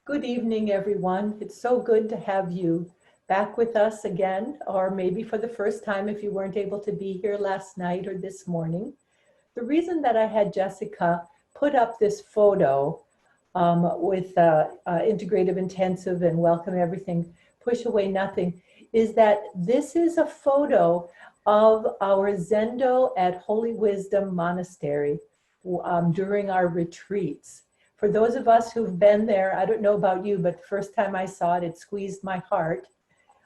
Good evening, everyone. It's so good to have you back with us again, or maybe for the first time if you weren't able to be here last night or this morning. The reason that I had Jessica put up this photo with integrative intensive and welcome everything, push away nothing, is that this is a photo of our Zendo at Holy Wisdom Monastery during our retreats. For those of us who've been there, I don't know about you, but the first time I saw it, it squeezed my heart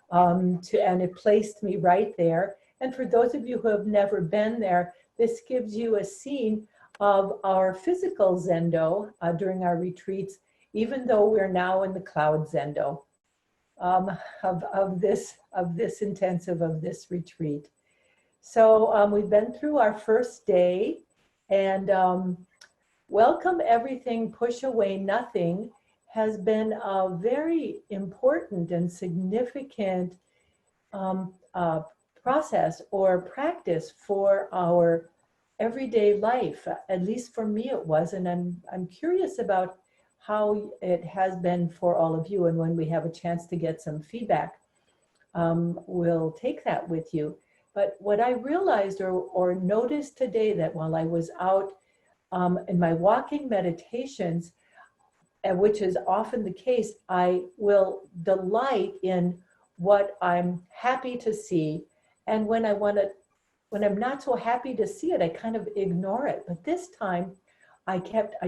and it placed me right there. And for those of you who have never been there, this gives you a scene of our physical Zendo during our retreats, even though we're now in the cloud Zendo of this intensive, of this retreat. So we've been through our first day, and welcome everything, push away nothing has been a very important and significant process or practice for our everyday life. At least for me it was, and I'm curious about how it has been for all of you. And when we have a chance to get some feedback, we'll take that with you. But what I realized or noticed today, that while I was out in my walking meditations, which is often the case, I will delight in what I'm happy to see. And when I'm not so happy to see it, I kind of ignore it. But this time I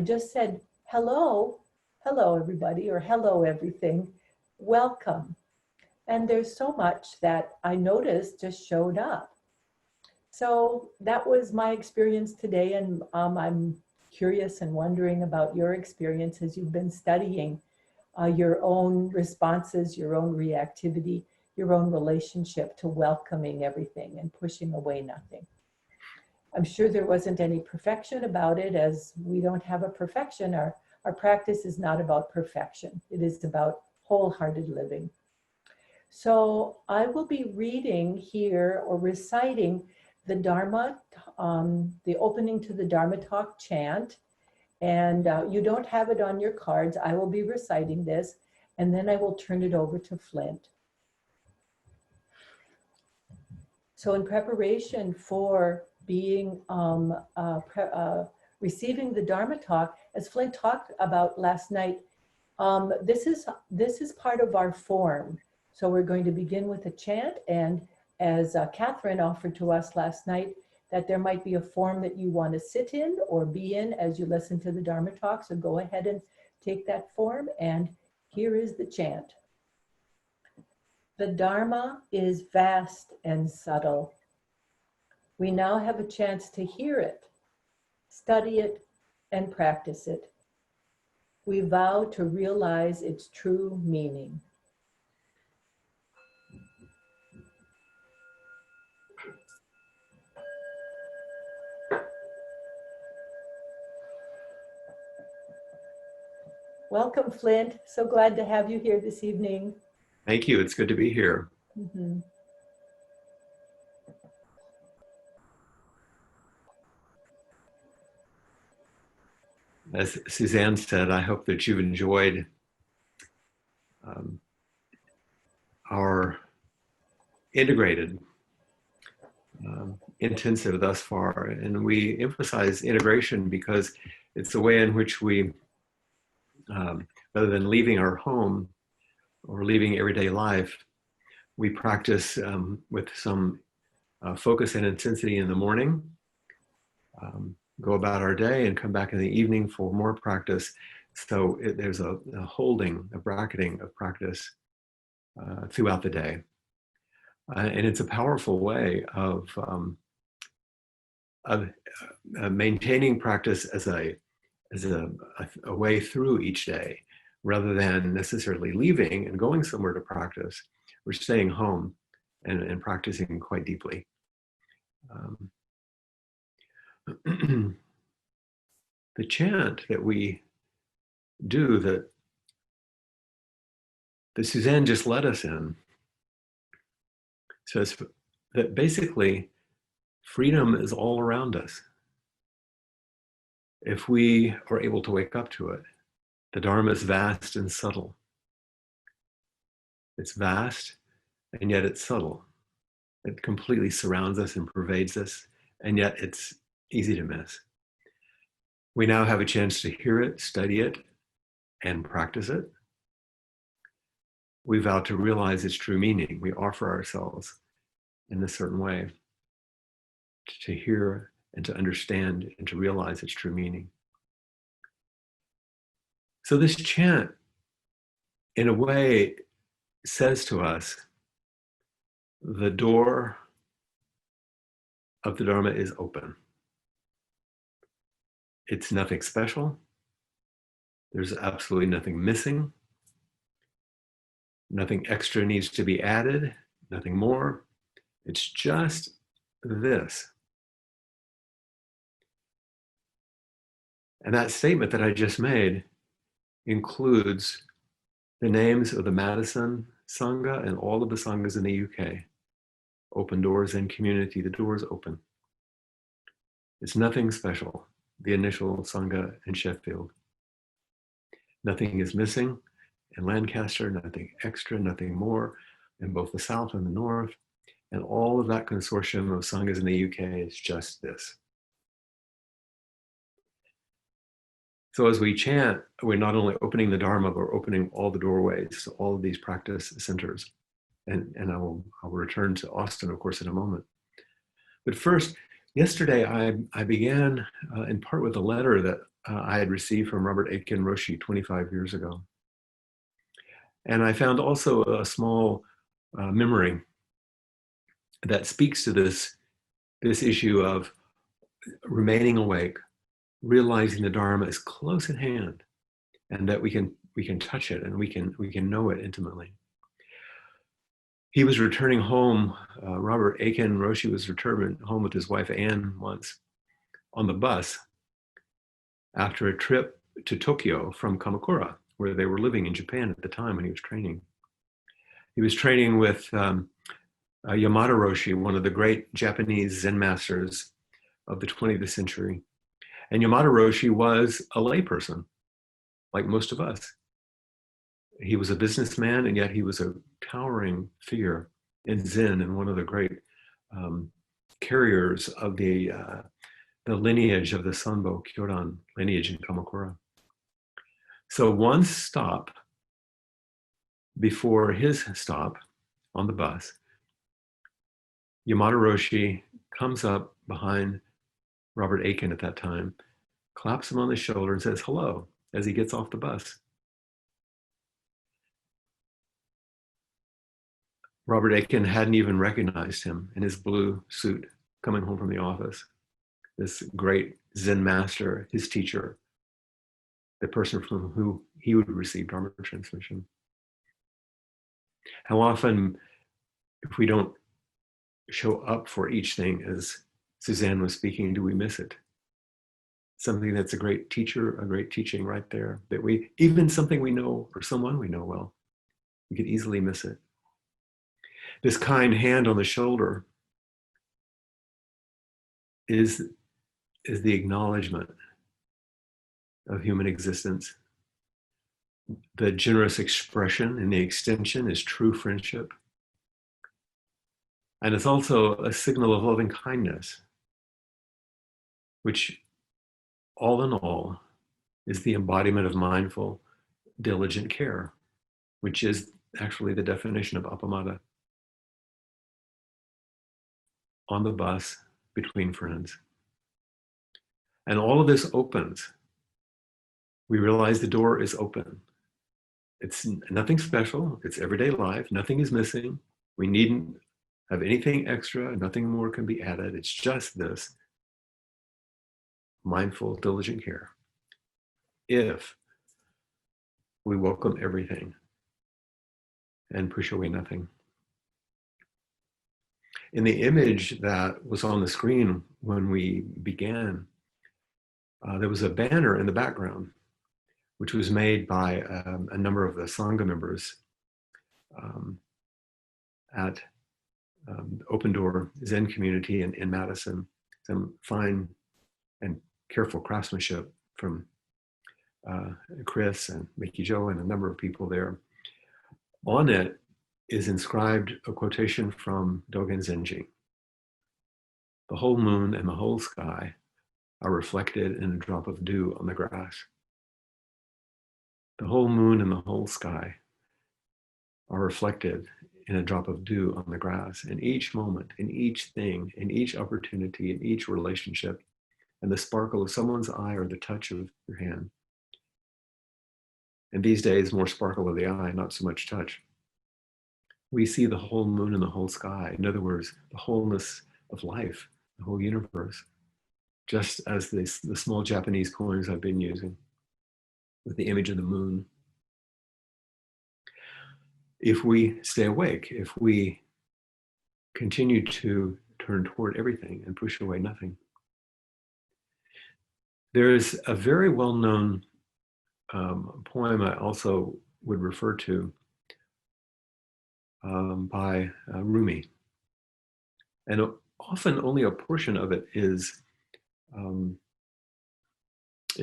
just said, hello everybody, or hello everything, welcome. And there's so much that I noticed just showed up. So that was my experience today, and I'm curious and wondering about your experience as you've been studying your own responses, your own reactivity, your own relationship to welcoming everything and pushing away nothing. I'm sure there wasn't any perfection about it, as we don't have a perfection. Our practice is not about perfection. It is about wholehearted living. So I will be reading here or reciting the Dharma, the opening to the Dharma talk chant. And you don't have it on your cards. I will be reciting this, and then I will turn it over to Flint. So in preparation for being receiving the Dharma talk, as Flint talked about last night, this is part of our form. So we're going to begin with a chant, and as Catherine offered to us last night, that there might be a form that you want to sit in or be in as you listen to the Dharma talk. So go ahead and take that form, and here is the chant. The Dharma is vast and subtle. We now have a chance to hear it, study it, and practice it. We vow to realize its true meaning. Welcome, Flint. So glad to have you here this evening. Thank you. It's good to be here. Mm-hmm. As Suzanne said, I hope that you've enjoyed our integrated intensive thus far. And we emphasize integration because it's the way in which we, rather than leaving our home or leaving everyday life, we practice with some focus and intensity in the morning, go about our day, and come back in the evening for more practice. So there's a holding, a bracketing of practice throughout the day. And it's a powerful way of maintaining practice as a way through each day, rather than necessarily leaving and going somewhere to practice. We're staying home and practicing quite deeply. The chant that we do, that Suzanne just led us in, says that basically freedom is all around us if we are able to wake up to it. The Dharma is vast and subtle. It's vast, and yet it's subtle. It completely surrounds us and pervades us, and yet it's easy to miss. We now have a chance to hear it, study it, and practice it. We vow to realize its true meaning. We offer ourselves in a certain way to hear and to understand and to realize its true meaning. So this chant, in a way, says to us, the door of the Dharma is open. It's nothing special. There's absolutely nothing missing. Nothing extra needs to be added, nothing more. It's just this. And that statement that I just made includes the names of the Madison Sangha and all of the Sanghas in the UK. Open Doors and Community, the door is open. It's nothing special, the initial Sangha in Sheffield. Nothing is missing in Lancaster, nothing extra, nothing more in both the South and the North. And all of that consortium of Sanghas in the UK is just this. So as we chant, we're not only opening the Dharma, but we're opening all the doorways to all of these practice centers. And I'll return to Austin, of course, in a moment. But first, yesterday I began in part with a letter that I had received from Robert Aitken Roshi 25 years ago. And I found also a small memory that speaks to this issue of remaining awake, realizing the Dharma is close at hand, and that we can touch it and we can know it intimately. He was returning home. Robert Aiken Roshi was returning home with his wife Anne once on the bus after a trip to Tokyo from Kamakura, where they were living in Japan at the time when he was training. He was training with Yamada Roshi, one of the great Japanese Zen masters of the 20th century. And Yamada Roshi was a layperson, like most of us. He was a businessman, and yet he was a towering figure in Zen and one of the great carriers of the lineage of the Sanbo Kyodan lineage in Kamakura. So one stop before his stop on the bus, Yamada Roshi comes up behind Robert Aiken at that time, claps him on the shoulder and says hello as he gets off the bus. Robert Aiken hadn't even recognized him in his blue suit coming home from the office. This great Zen master, his teacher, the person from whom he would receive Dharma transmission. How often, if we don't show up for each thing, as Suzanne was speaking, do we miss it? Something that's a great teacher, a great teaching right there, that we, even something we know or someone we know well, we could easily miss it. This kind hand on the shoulder is the acknowledgement of human existence. The generous expression and the extension is true friendship. And it's also a signal of loving kindness, which all in all is the embodiment of mindful, diligent care, which is actually the definition of appamada. On the bus between friends. And all of this opens. We realize the door is open. It's nothing special. It's everyday life. Nothing is missing. We needn't have anything extra. Nothing more can be added. It's just this mindful, diligent care. If we welcome everything and push away nothing. In the image that was on the screen when we began, there was a banner in the background, which was made by a number of the Sangha members at Open Door Zen community in Madison. Some fine and careful craftsmanship from Chris and Mickey Joe and a number of people there. On it is inscribed a quotation from Dogen Zenji. The whole moon and the whole sky are reflected in a drop of dew on the grass. The whole moon and the whole sky are reflected in a drop of dew on the grass. In each moment, in each thing, in each opportunity, in each relationship, and the sparkle of someone's eye or the touch of your hand. And these days, more sparkle of the eye, not so much touch. We see the whole moon and the whole sky. In other words, the wholeness of life, the whole universe, just as the small Japanese coins I've been using with the image of the moon. If we stay awake, if we continue to turn toward everything and push away nothing. There's a very well-known poem I also would refer to by Rumi. And often only a portion of it is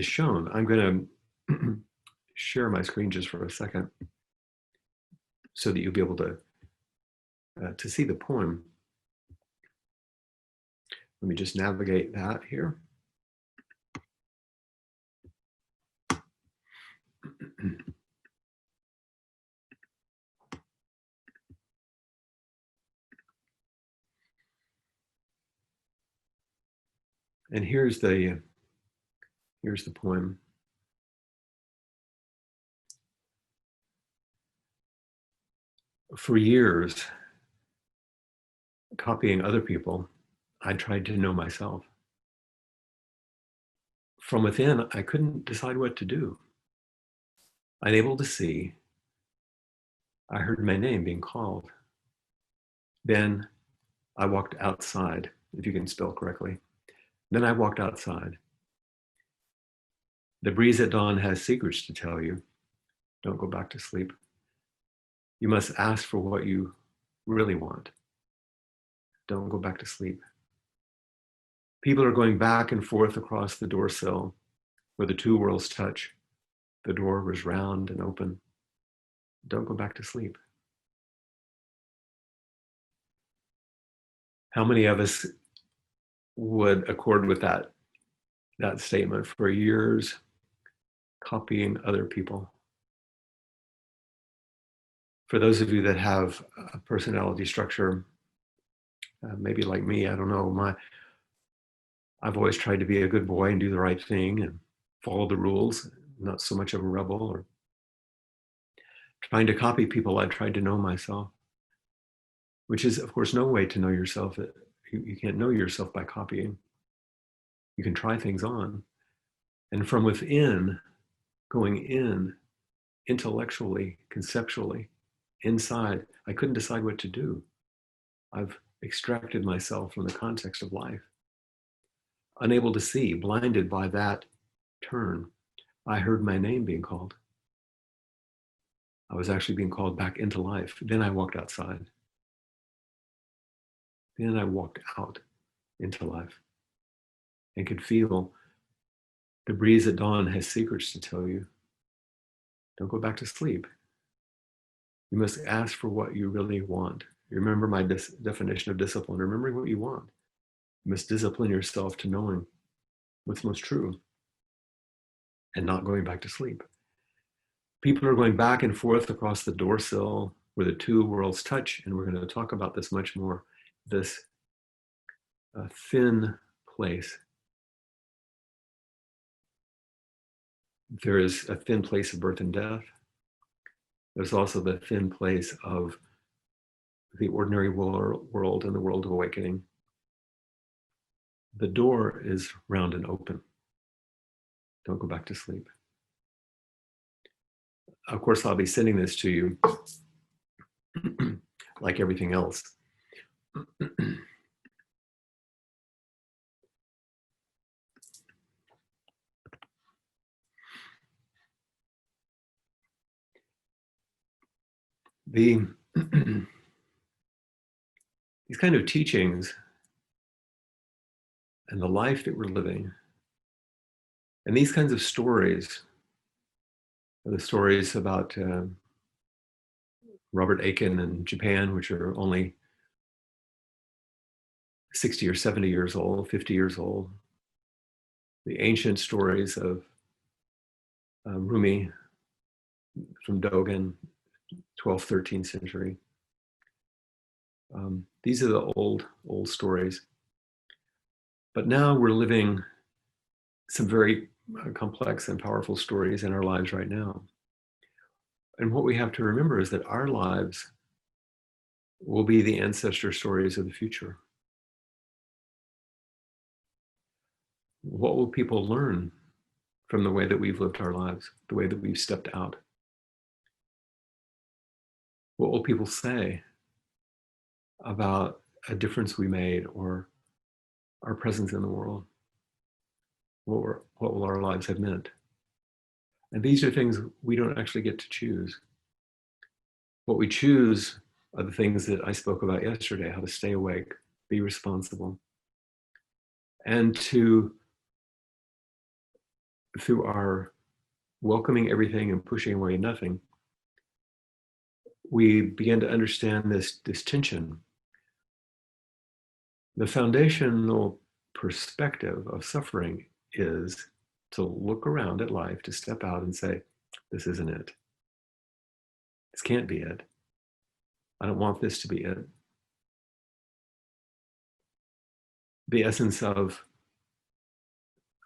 shown. I'm going to share my screen just for a second so that you'll be able to see the poem. Let me just navigate that here. And here's the poem. For years, copying other people, I tried to know myself. From within, I couldn't decide what to do. Unable to see, I heard my name being called. Then I walked outside, if you can spell correctly. Then I walked outside. The breeze at dawn has secrets to tell you. Don't go back to sleep. You must ask for what you really want. Don't go back to sleep. People are going back and forth across the door sill where the two worlds touch. The door was round and open. Don't go back to sleep. How many of us would accord with that statement? For years, copying other people. For those of you that have a personality structure, maybe like me, I don't know, I've always tried to be a good boy and do the right thing and follow the rules, not so much of a rebel. Or trying to copy people, I tried to know myself, which is, of course, no way to know yourself. You can't know yourself by copying. You can try things on. And from within, going in, intellectually, conceptually, inside, I couldn't decide what to do. I've extracted myself from the context of life. Unable to see, blinded by that turn, I heard my name being called. I was actually being called back into life. Then I walked outside. Then I walked out into life and could feel the breeze at dawn has secrets to tell you. Don't go back to sleep. You must ask for what you really want. You remember my definition of discipline, remembering what you want. You must discipline yourself to knowing what's most true and not going back to sleep. People are going back and forth across the door sill where the two worlds touch, and we're going to talk about this much more, this thin place. There is a thin place of birth and death. There's also the thin place of the ordinary world and the world of awakening. The door is round and open. Don't go back to sleep. Of course, I'll be sending this to you like everything else. These kind of teachings and the life that we're living and these kinds of stories the stories about Robert Aiken in Japan, which are only 60 or 70 years old, 50 years old. The ancient stories of Rumi from Dogen, 12th, 13th century. These are the old stories. But now we're living some very complex and powerful stories in our lives right now. And what we have to remember is that our lives will be the ancestor stories of the future. What will people learn from the way that we've lived our lives, the way that we've stepped out? What will people say about a difference we made or our presence in the world? What will our lives have meant? And these are things we don't actually get to choose. What we choose are the things that I spoke about yesterday: how to stay awake, be responsible, and to, through our welcoming everything and pushing away nothing, we begin to understand this tension. The foundational perspective of suffering is to look around at life, to step out and say, this isn't it. This can't be it. I don't want this to be it. The essence of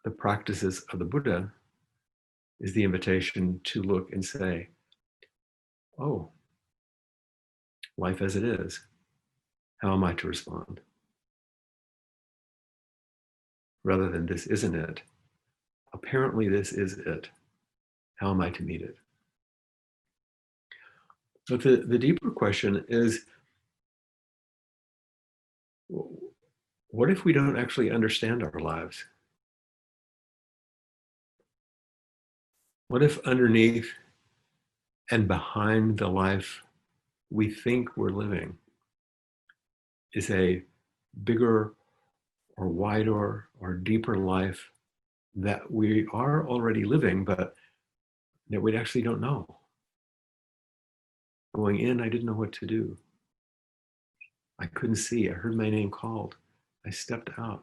the practices of the Buddha is the invitation to look and say, oh, life as it is, how am I to respond? Rather than this isn't it, apparently this is it. How am I to meet it? But the deeper question is, what if we don't actually understand our lives? What if underneath and behind the life we think we're living is a bigger or wider or deeper life that we are already living, but that we actually don't know? Going in, I didn't know what to do. I couldn't see. I heard my name called. I stepped out.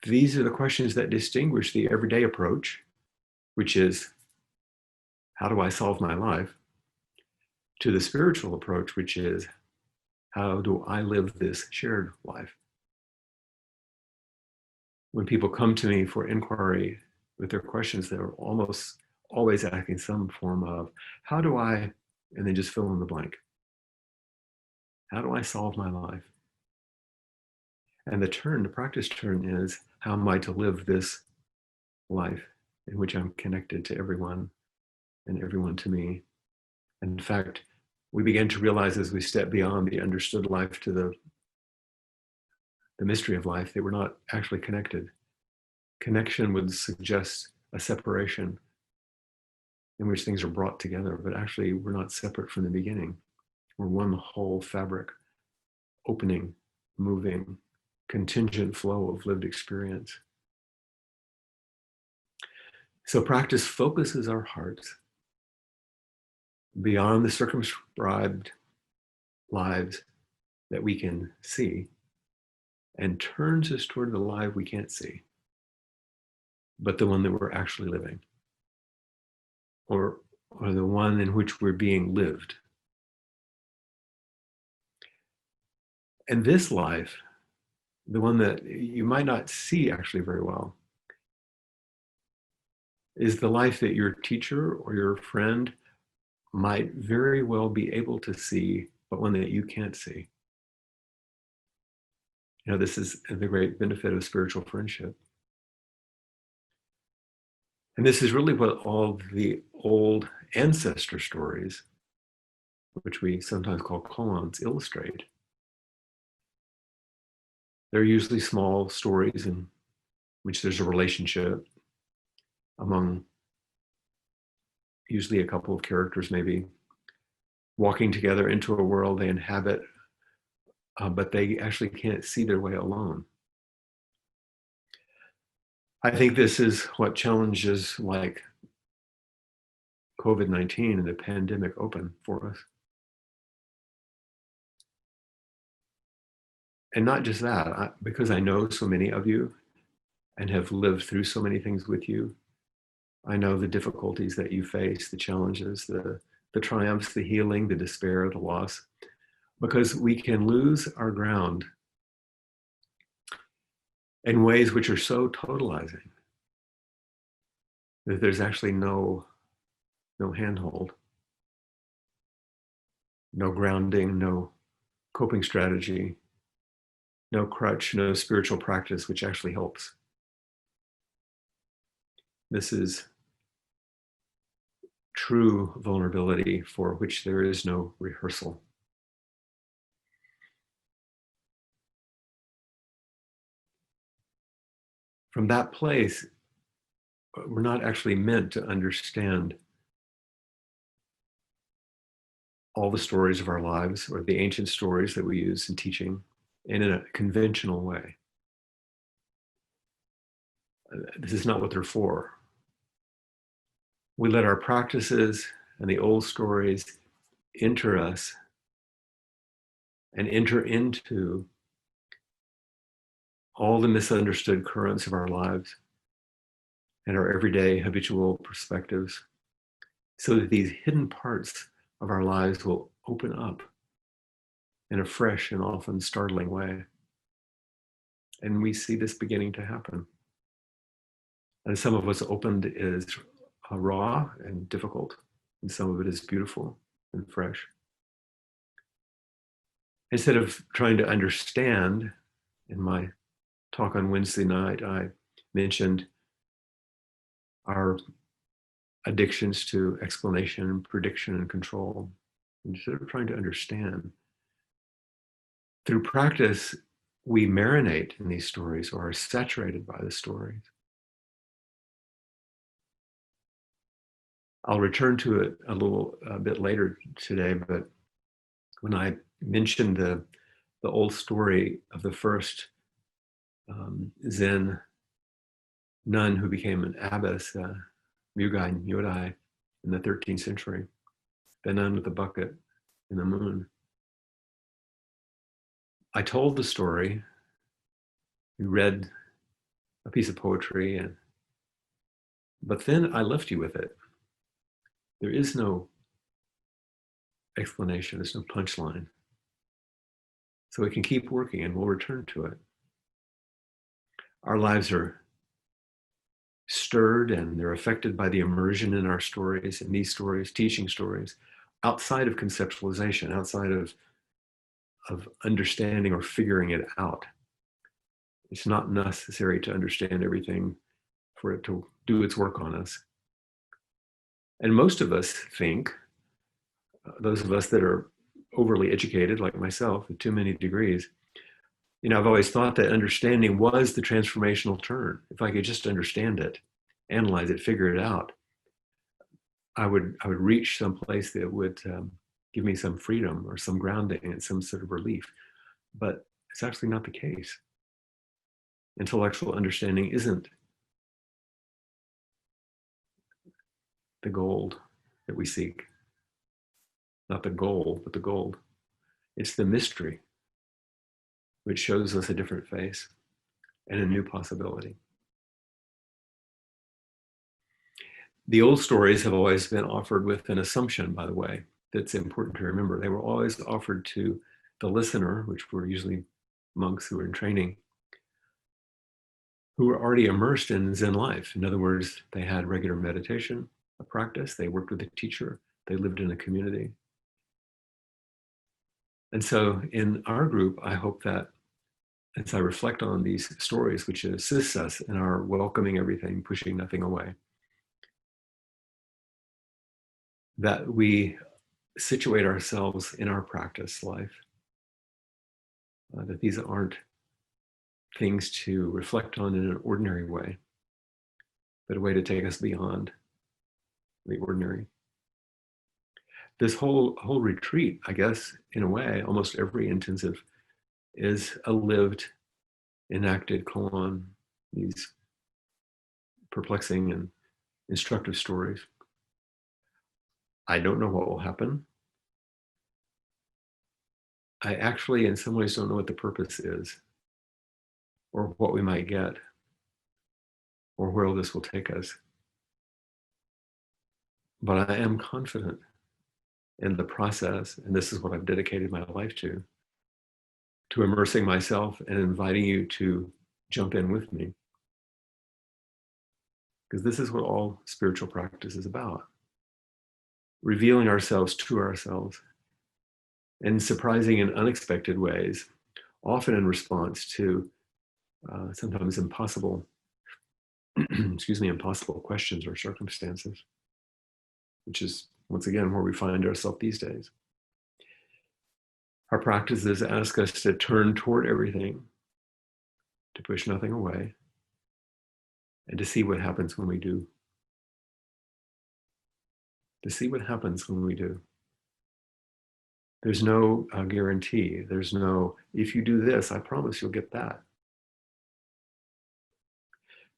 These are the questions that distinguish the everyday approach, which is, how do I solve my life? To the spiritual approach, which is, how do I live this shared life? When people come to me for inquiry with their questions, they're almost always asking some form of, how do I, and then just fill in the blank. How do I solve my life? And the practice turn is, how am I to live this life in which I'm connected to everyone and everyone to me? In fact, we begin to realize as we step beyond the understood life to the mystery of life that we're not actually connected. Connection would suggest a separation in which things are brought together, but actually we're not separate from the beginning. We're one whole fabric, opening, moving, contingent flow of lived experience. So practice focuses our hearts beyond the circumscribed lives that we can see and turns us toward the life we can't see, but the one that we're actually living, or the one in which we're being lived. And this life, the one that you might not see actually very well, is the life that your teacher or your friend might very well be able to see, but one that you can't see. You know, this is the great benefit of spiritual friendship. And this is really what all the old ancestor stories, which we sometimes call koans, illustrate. They're usually small stories in which there's a relationship among usually a couple of characters, maybe walking together into a world they inhabit, but they actually can't see their way alone. I think this is what challenges like COVID-19 and the pandemic open for us. And not just that, because I know so many of you and have lived through so many things with you, I know the difficulties that you face, the challenges, the triumphs, the healing, the despair, the loss, because we can lose our ground in ways which are so totalizing that there's actually no handhold, no grounding, no coping strategy, no crutch, no spiritual practice which actually helps. This is true vulnerability for which there is no rehearsal. From that place, we're not actually meant to understand all the stories of our lives or the ancient stories that we use in teaching in a conventional way. This is not what they're for. We let our practices and the old stories enter us and enter into all the misunderstood currents of our lives and our everyday habitual perspectives, so that these hidden parts of our lives will open up in a fresh and often startling way. And we see this beginning to happen. And some of what's opened is raw and difficult, and some of it is beautiful and fresh. Instead of trying to understand, in my talk on Wednesday night, I mentioned our addictions to explanation, prediction, and control. Instead of trying to understand, through practice, we marinate in these stories or are saturated by the stories. I'll return to it a bit later today, but when I mentioned the old story of the first Zen nun who became an abbess, Mugai Nyodai, in the 13th century, the nun with the bucket in the moon. I told the story, you read a piece of poetry, but then I left you with it. There is no explanation, there's no punchline. So we can keep working and we'll return to it. Our lives are stirred and they're affected by the immersion in our stories, in these stories, teaching stories, outside of conceptualization, outside of understanding or figuring it out. It's not necessary to understand everything for it to do its work on us. And most of us think, those of us that are overly educated, like myself, with too many degrees, I've always thought that understanding was the transformational turn. If I could just understand it, analyze it, figure it out, I would reach some place that would give me some freedom or some grounding and some sort of relief. But it's actually not the case. Intellectual understanding isn't the gold that we seek. Not the goal, but the gold. It's the mystery which shows us a different face and a new possibility. The old stories have always been offered with an assumption, by the way, that's important to remember. They were always offered to the listener, which were usually monks who were in training, who were already immersed in Zen life. In other words, they had regular meditation, a practice, they worked with a teacher, they lived in a community. And so in our group, I hope that as I reflect on these stories, which assists us in our welcoming everything, pushing nothing away, that we situate ourselves in our practice life, that these aren't things to reflect on in an ordinary way, but a way to take us beyond the ordinary. This whole retreat, I guess, in a way, almost every intensive is a lived, enacted koan, these perplexing and instructive stories. I don't know what will happen. I actually, in some ways, don't know what the purpose is or what we might get or where this will take us. But I am confident in the process, and this is what I've dedicated my life to immersing myself and inviting you to jump in with me. Because this is what all spiritual practice is about. Revealing ourselves to ourselves in surprising and unexpected ways, often in response to sometimes impossible, impossible questions or circumstances, which is, once again, where we find ourselves these days. Our practices ask us to turn toward everything, to push nothing away, and to see what happens when we do. To see what happens when we do. There's no guarantee. There's no, if you do this, I promise you'll get that.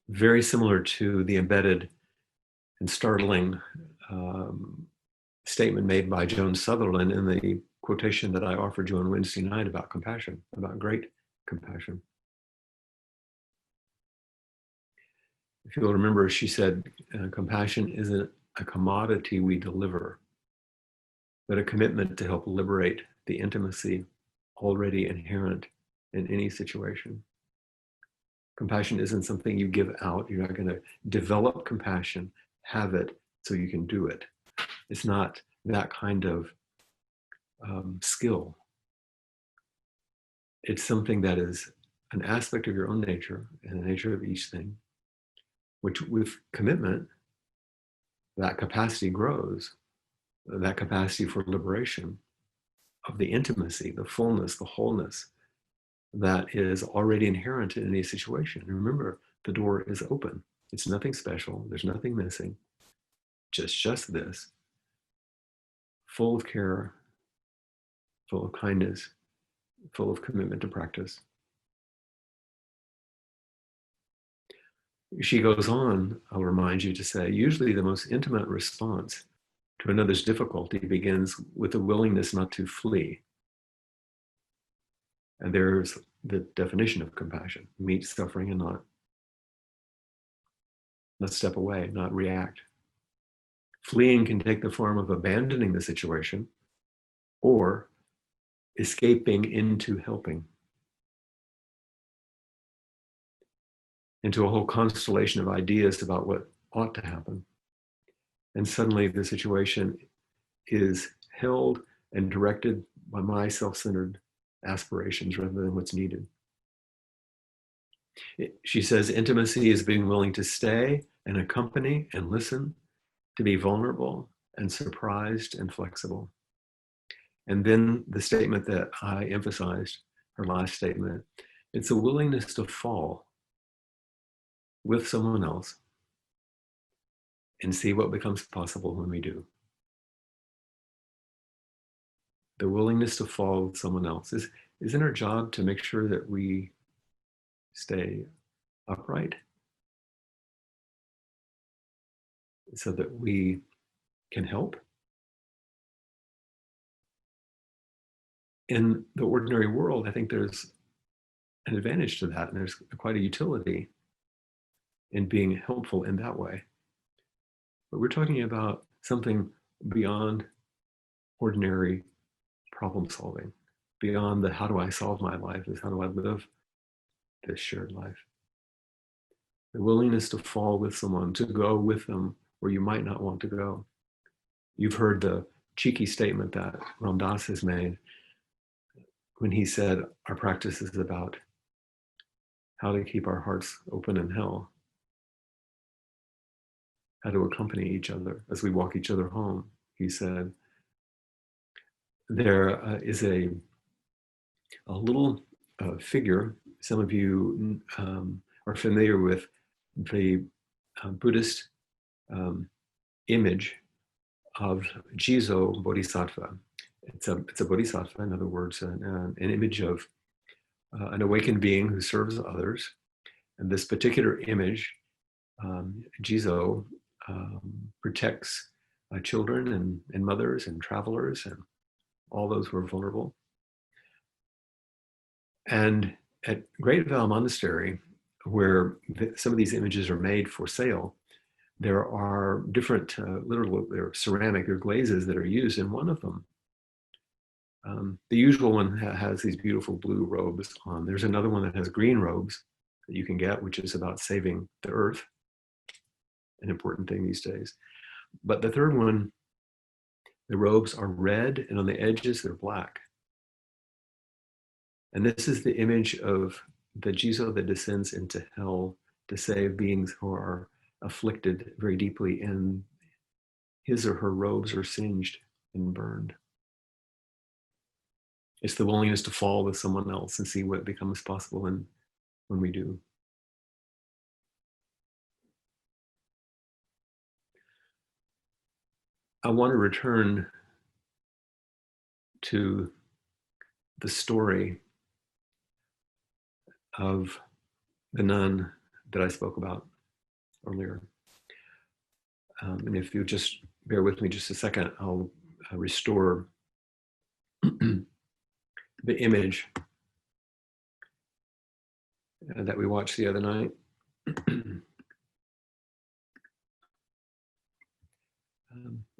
Very similar to the embedded and startling statement made by Joan Sutherland in the quotation that I offered you on Wednesday night about compassion, about great compassion. If you'll remember, she said, compassion isn't a commodity we deliver, but a commitment to help liberate the intimacy already inherent in any situation. Compassion isn't something you give out. You're not going to develop compassion, have it so you can do it. It's not that kind of skill. It's something that is an aspect of your own nature and the nature of each thing, which with commitment, that capacity grows, that capacity for liberation of the intimacy, the fullness, the wholeness that is already inherent in any situation. Remember, the door is open. It's nothing special. There's nothing missing. Just this, full of care, full of kindness, full of commitment to practice. She goes on, I'll remind you to say, usually the most intimate response to another's difficulty begins with a willingness not to flee. And there's the definition of compassion: meet suffering and not step away, not react. Fleeing can take the form of abandoning the situation or escaping into helping, into a whole constellation of ideas about what ought to happen. And suddenly the situation is held and directed by my self-centered aspirations rather than what's needed. She says intimacy is being willing to stay and accompany and listen, to be vulnerable and surprised and flexible. And then the statement that I emphasized, her last statement, it's a willingness to fall with someone else and see what becomes possible when we do. The willingness to fall with someone else. Isn't our job to make sure that we stay upright so that we can help? In the ordinary world, I think there's an advantage to that, and there's quite a utility in being helpful in that way. But we're talking about something beyond ordinary problem solving, beyond the how do I solve my life, is how do I live this shared life. The willingness to fall with someone, to go with them where you might not want to go. You've heard the cheeky statement that Ram Dass has made when he said our practice is about how to keep our hearts open in hell, how to accompany each other as we walk each other home. He said, there is a little figure. Some of you are familiar with the Buddhist image of Jizo Bodhisattva. It's a bodhisattva, in other words, an image of an awakened being who serves others. And this particular image, Jizo, protects children and mothers and travelers and all those who are vulnerable. And at Great Vow Monastery, where some of these images are made for sale, there are different, literal, there are ceramic or glazes that are used in one of them. The usual one has these beautiful blue robes on. There's another one that has green robes that you can get, which is about saving the earth, an important thing these days. But the third one, the robes are red, and on the edges they're black. And this is the image of the Jesus that descends into hell to save beings who are afflicted very deeply, and his or her robes are singed and burned. It's the willingness to fall with someone else and see what becomes possible when we do. I want to return to the story of the nun that I spoke about earlier. And if you just bear with me just a second, I'll restore the image that we watched the other night.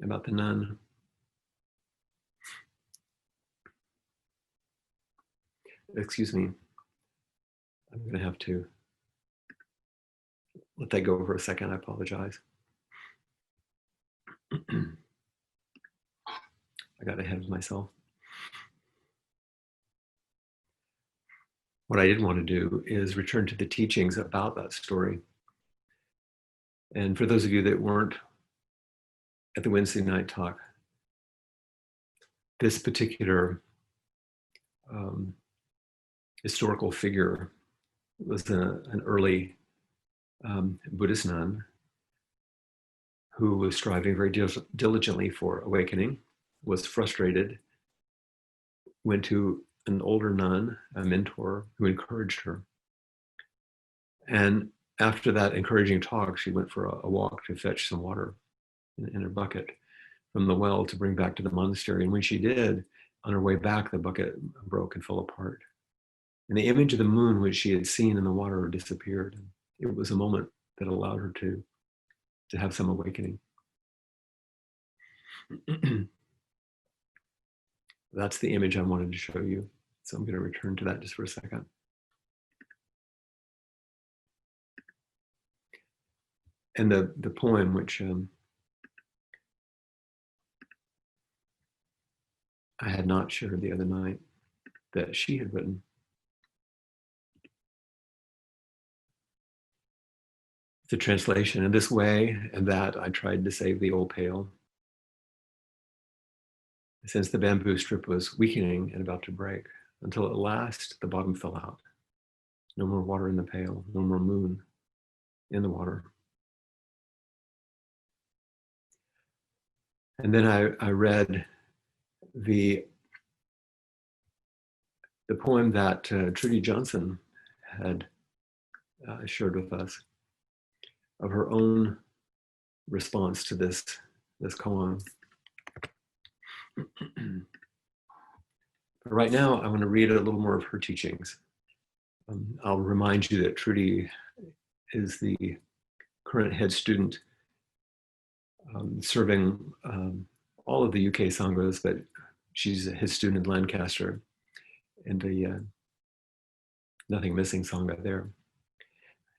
About the nun. Excuse me. I'm going to have to let that go for a second. I apologize. I got ahead of myself. What I did want to do is return to the teachings about that story. And for those of you that weren't at the Wednesday night talk, this particular historical figure was an early Buddhist nun who was striving very diligently for awakening, was frustrated, went to an older nun, a mentor, who encouraged her. And after that encouraging talk, she went for a walk to fetch some water in a bucket from the well to bring back to the monastery. And when she did, on her way back, the bucket broke and fell apart. And the image of the moon, which she had seen in the water, disappeared. It was a moment that allowed her to have some awakening. That's the image I wanted to show you. So I'm going to return to that just for a second. And the poem, which I had not shared the other night, that she had written. The translation: in this way and that I tried to save the old pail. Since the bamboo strip was weakening and about to break, until at last the bottom fell out. No more water in the pail, no more moon in the water. And then I read the poem that Trudy Johnson had shared with us, of her own response to this koan. But right now, I want to read a little more of her teachings. I'll remind you that Trudy is the current head student serving all of the UK Sanghas, but she's his student in Lancaster and the Nothing Missing Sangha there.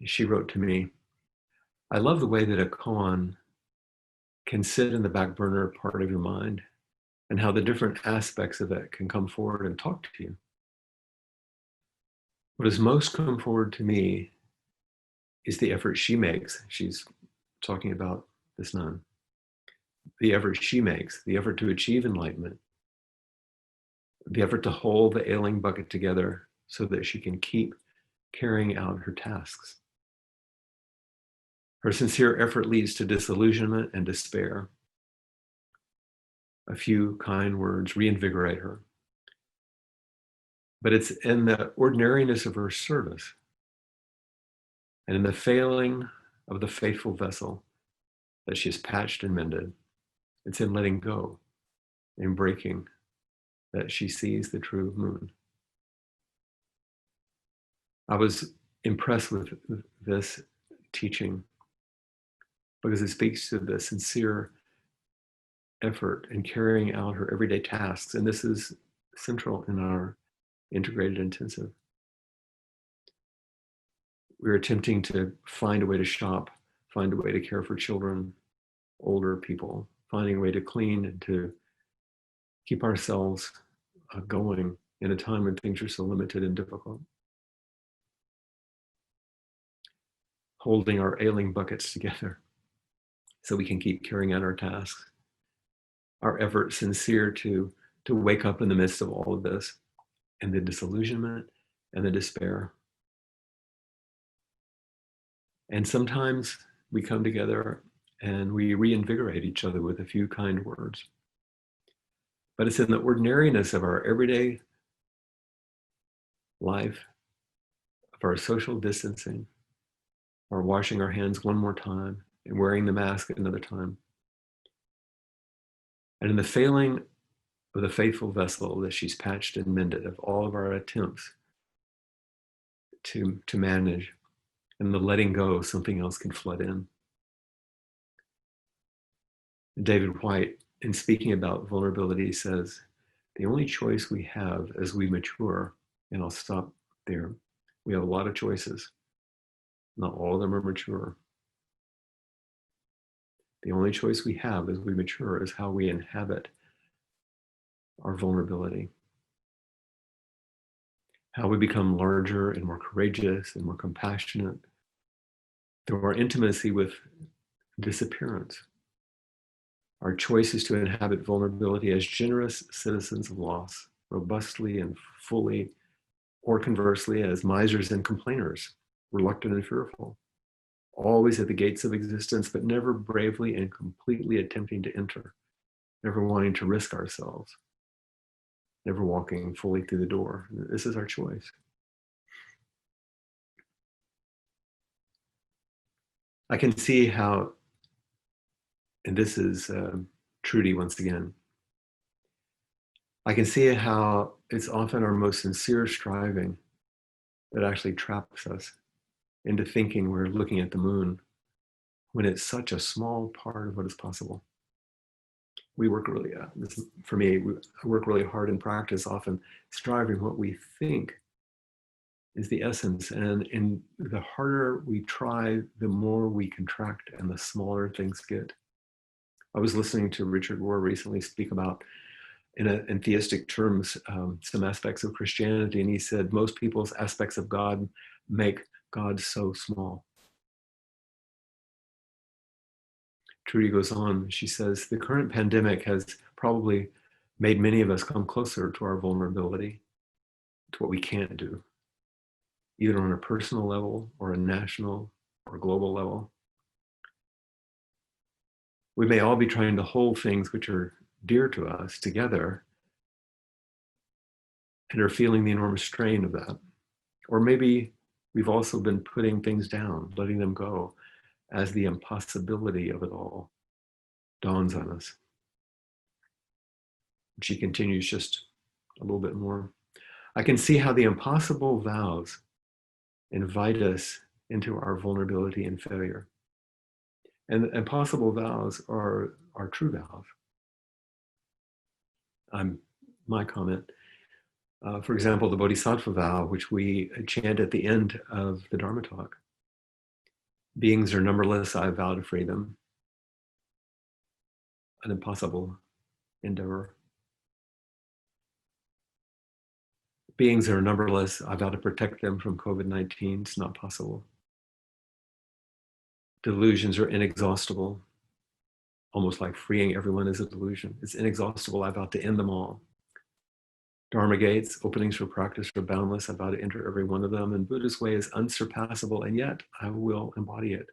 She wrote to me, I love the way that a koan can sit in the back burner part of your mind and how the different aspects of it can come forward and talk to you. What has most come forward to me is the effort she makes. She's talking about this nun. The effort she makes, the effort to achieve enlightenment, the effort to hold the ailing bucket together so that she can keep carrying out her tasks. Her sincere effort leads to disillusionment and despair. A few kind words reinvigorate her. But it's in the ordinariness of her service and in the failing of the faithful vessel that she is patched and mended, It's in letting go and breaking that she sees the true moon. I was impressed with this teaching because it speaks to the sincere effort in carrying out her everyday tasks. And this is central in our integrated intensive. We're attempting to find a way to shop, find a way to care for children, older people, finding a way to clean and to keep ourselves going in a time when things are so limited and difficult. Holding our ailing buckets together so we can keep carrying out our tasks. Our effort sincere to wake up in the midst of all of this and the disillusionment and the despair. And sometimes we come together and we reinvigorate each other with a few kind words. But it's in the ordinariness of our everyday life, of our social distancing, our washing our hands one more time and wearing the mask another time. And in the failing of the faithful vessel that she's patched and mended of all of our attempts to manage, and the letting go, something else can flood in. David White, in speaking about vulnerability, says, the only choice we have as we mature, and I'll stop there, we have a lot of choices. Not all of them are mature. The only choice we have as we mature is how we inhabit our vulnerability, how we become larger and more courageous and more compassionate through our intimacy with disappearance. Our choice is to inhabit vulnerability as generous citizens of loss, robustly and fully, or conversely, as misers and complainers, reluctant and fearful, always at the gates of existence, but never bravely and completely attempting to enter, never wanting to risk ourselves, never walking fully through the door. This is our choice. I can see how, and this is Trudy once again, I can see how it's often our most sincere striving that actually traps us into thinking we're looking at the moon when it's such a small part of what is possible. We work really, for me, I work really hard in practice, often striving what we think is the essence. And the harder we try, the more we contract and the smaller things get. I was listening to Richard Rohr recently speak about, in theistic terms, some aspects of Christianity. And he said, most people's aspects of God make God so small. Trudy goes on, she says, the current pandemic has probably made many of us come closer to our vulnerability, to what we can't do, either on a personal level or a national or global level. We may all be trying to hold things which are dear to us together and are feeling the enormous strain of that. Or maybe we've also been putting things down, letting them go, as the impossibility of it all dawns on us. She continues just a little bit more. I can see how the impossible vows invite us into our vulnerability and failure. And the impossible vows are true vows. My comment. For example, the Bodhisattva vow, which we chant at the end of the Dharma talk. Beings are numberless, I vow to free them. An impossible endeavor. Beings are numberless, I vow to protect them from COVID-19. It's not possible. Delusions are inexhaustible, almost like freeing everyone is a delusion. It's inexhaustible, I vow to end them all. Dharma gates, openings for practice are boundless, I vow to enter every one of them. And Buddha's way is unsurpassable, and yet I will embody it.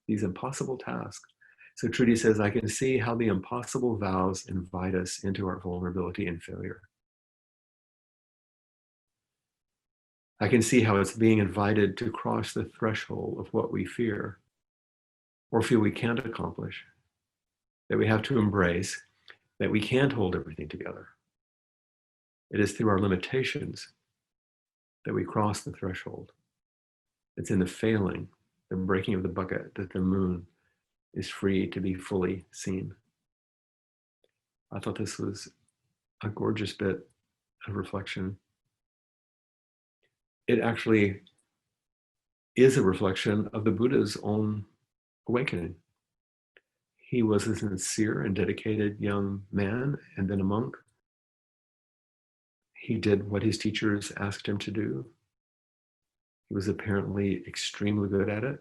These impossible tasks. So Trudy says, I can see how the impossible vows invite us into our vulnerability and failure. I can see how it's being invited to cross the threshold of what we fear or feel we can't accomplish. that we have to embrace, that we can't hold everything together. It is through our limitations that we cross the threshold. It's in the failing, the breaking of the bucket, that the moon is free to be fully seen. I thought this was a gorgeous bit of reflection. It actually is a reflection of the Buddha's own awakening. He was a sincere and dedicated young man and then a monk. He did what his teachers asked him to do. He was apparently extremely good at it.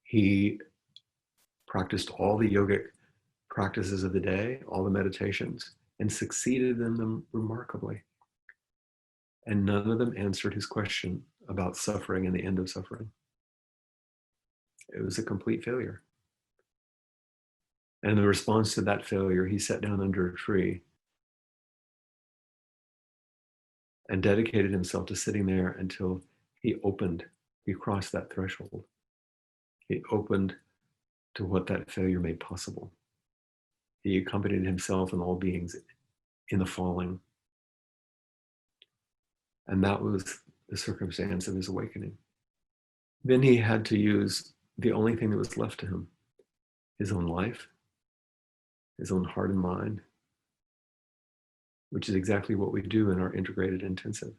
He practiced all the yogic practices of the day, all the meditations, and succeeded in them remarkably. And none of them answered his question about suffering and the end of suffering. It was a complete failure. And in response to that failure, he sat down under a tree and dedicated himself to sitting there until he crossed that threshold. He opened to what that failure made possible. He accompanied himself and all beings in the falling. And that was the circumstance of his awakening. Then he had to use the only thing that was left to him, his own life, his own heart and mind, which is exactly what we do in our integrated intensive.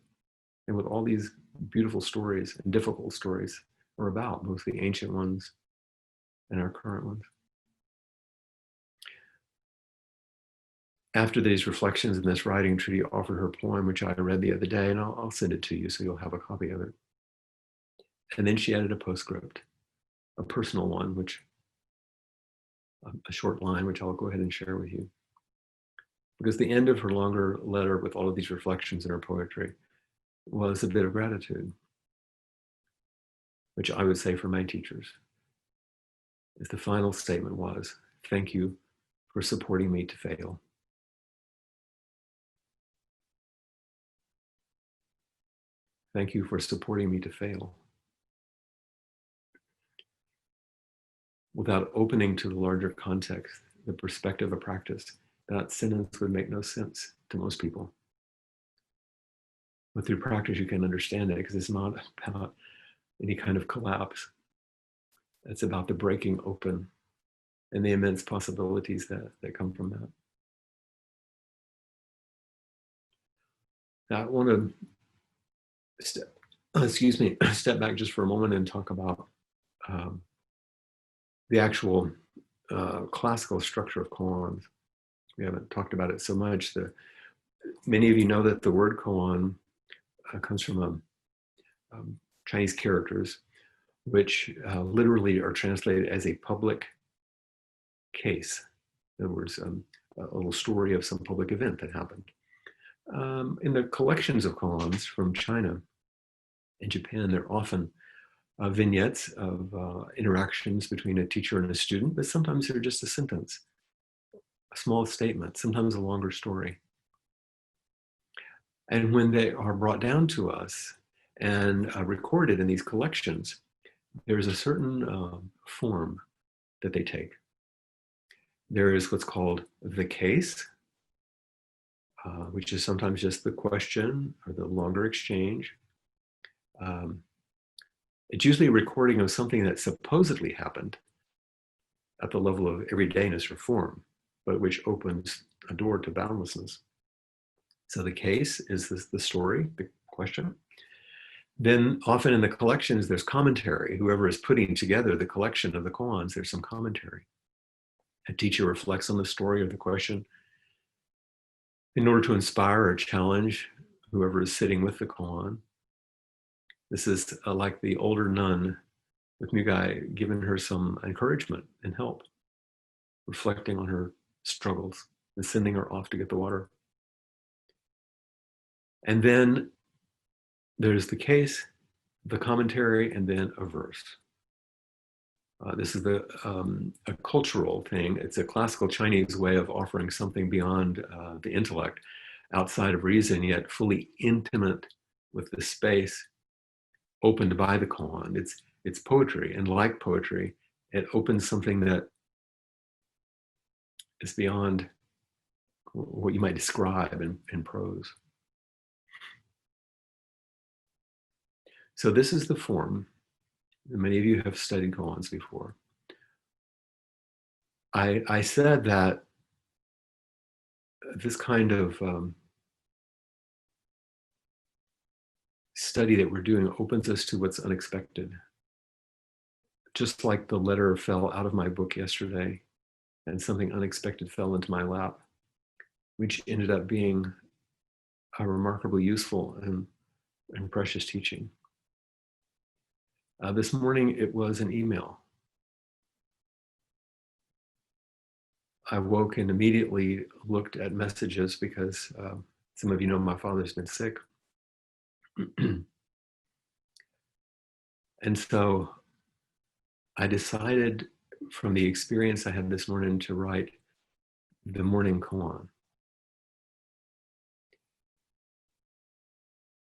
And what all these beautiful stories and difficult stories are about, both the ancient ones and our current ones. After these reflections in this writing, Trudy offered her poem, which I read the other day, and I'll send it to you so you'll have a copy of it. And then she added a postscript, a personal one, a short line, which I'll go ahead and share with you. Because the end of her longer letter with all of these reflections in her poetry was a bit of gratitude, which I would say for my teachers. If the final statement was, thank you for supporting me to fail. Thank you for supporting me to fail. Without opening to the larger context, the perspective of practice, that sentence would make no sense to most people. But through practice, you can understand it because it's not about any kind of collapse. It's about the breaking open and the immense possibilities that come from that. Now, I want to step back just for a moment and talk about the actual classical structure of koans. We haven't talked about it so much. Many of you know that the word koan comes from Chinese characters, which literally are translated as a public case. In other words, a little story of some public event that happened. In the collections of koans from China and Japan, they're often vignettes of interactions between a teacher and a student, but sometimes they're just a sentence, a small statement, sometimes a longer story. And when they are brought down to us and recorded in these collections, there's a certain form that they take. There is what's called the case, which is sometimes just the question or the longer exchange. It's usually a recording of something that supposedly happened at the level of everydayness or form, but which opens a door to boundlessness. So the case is the story, the question. Then often in the collections, there's commentary. Whoever is putting together the collection of the koans, there's some commentary. A teacher reflects on the story or the question in order to inspire or challenge whoever is sitting with the koan. This is like the older nun with Mugai giving her some encouragement and help, reflecting on her struggles and sending her off to get the water. And then there's the case, the commentary, and then a verse. This is a cultural thing. It's a classical Chinese way of offering something beyond the intellect, outside of reason, yet fully intimate with the space opened by the koan. It's poetry, and like poetry, it opens something that is beyond what you might describe in prose. So this is the form. Many of you have studied koans before. I said that this kind of study that we're doing opens us to what's unexpected. Just like the letter fell out of my book yesterday and something unexpected fell into my lap, which ended up being a remarkably useful and precious teaching. This morning, it was an email. I woke and immediately looked at messages because some of you know my father's been sick. And so I decided from the experience I had this morning to write the morning koan.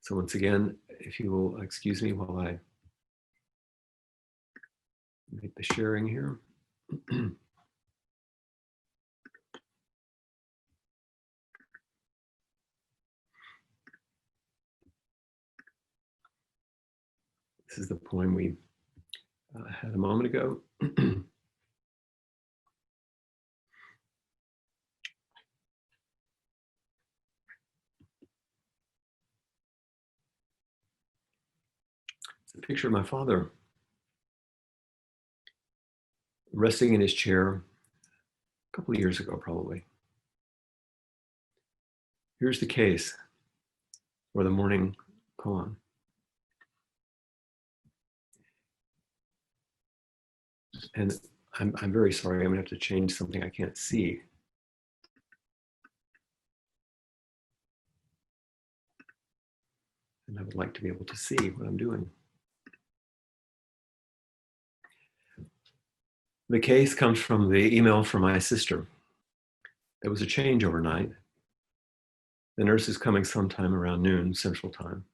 So once again, if you will excuse me while I make the sharing here. This is the poem we had a moment ago. It's a picture of my father resting in his chair a couple of years ago, probably. Here's the case for the morning koan. And I'm very sorry, I'm gonna have to change something I can't see. And I would like to be able to see what I'm doing. The case comes from the email from my sister. There was a change overnight. The nurse is coming sometime around noon Central Time.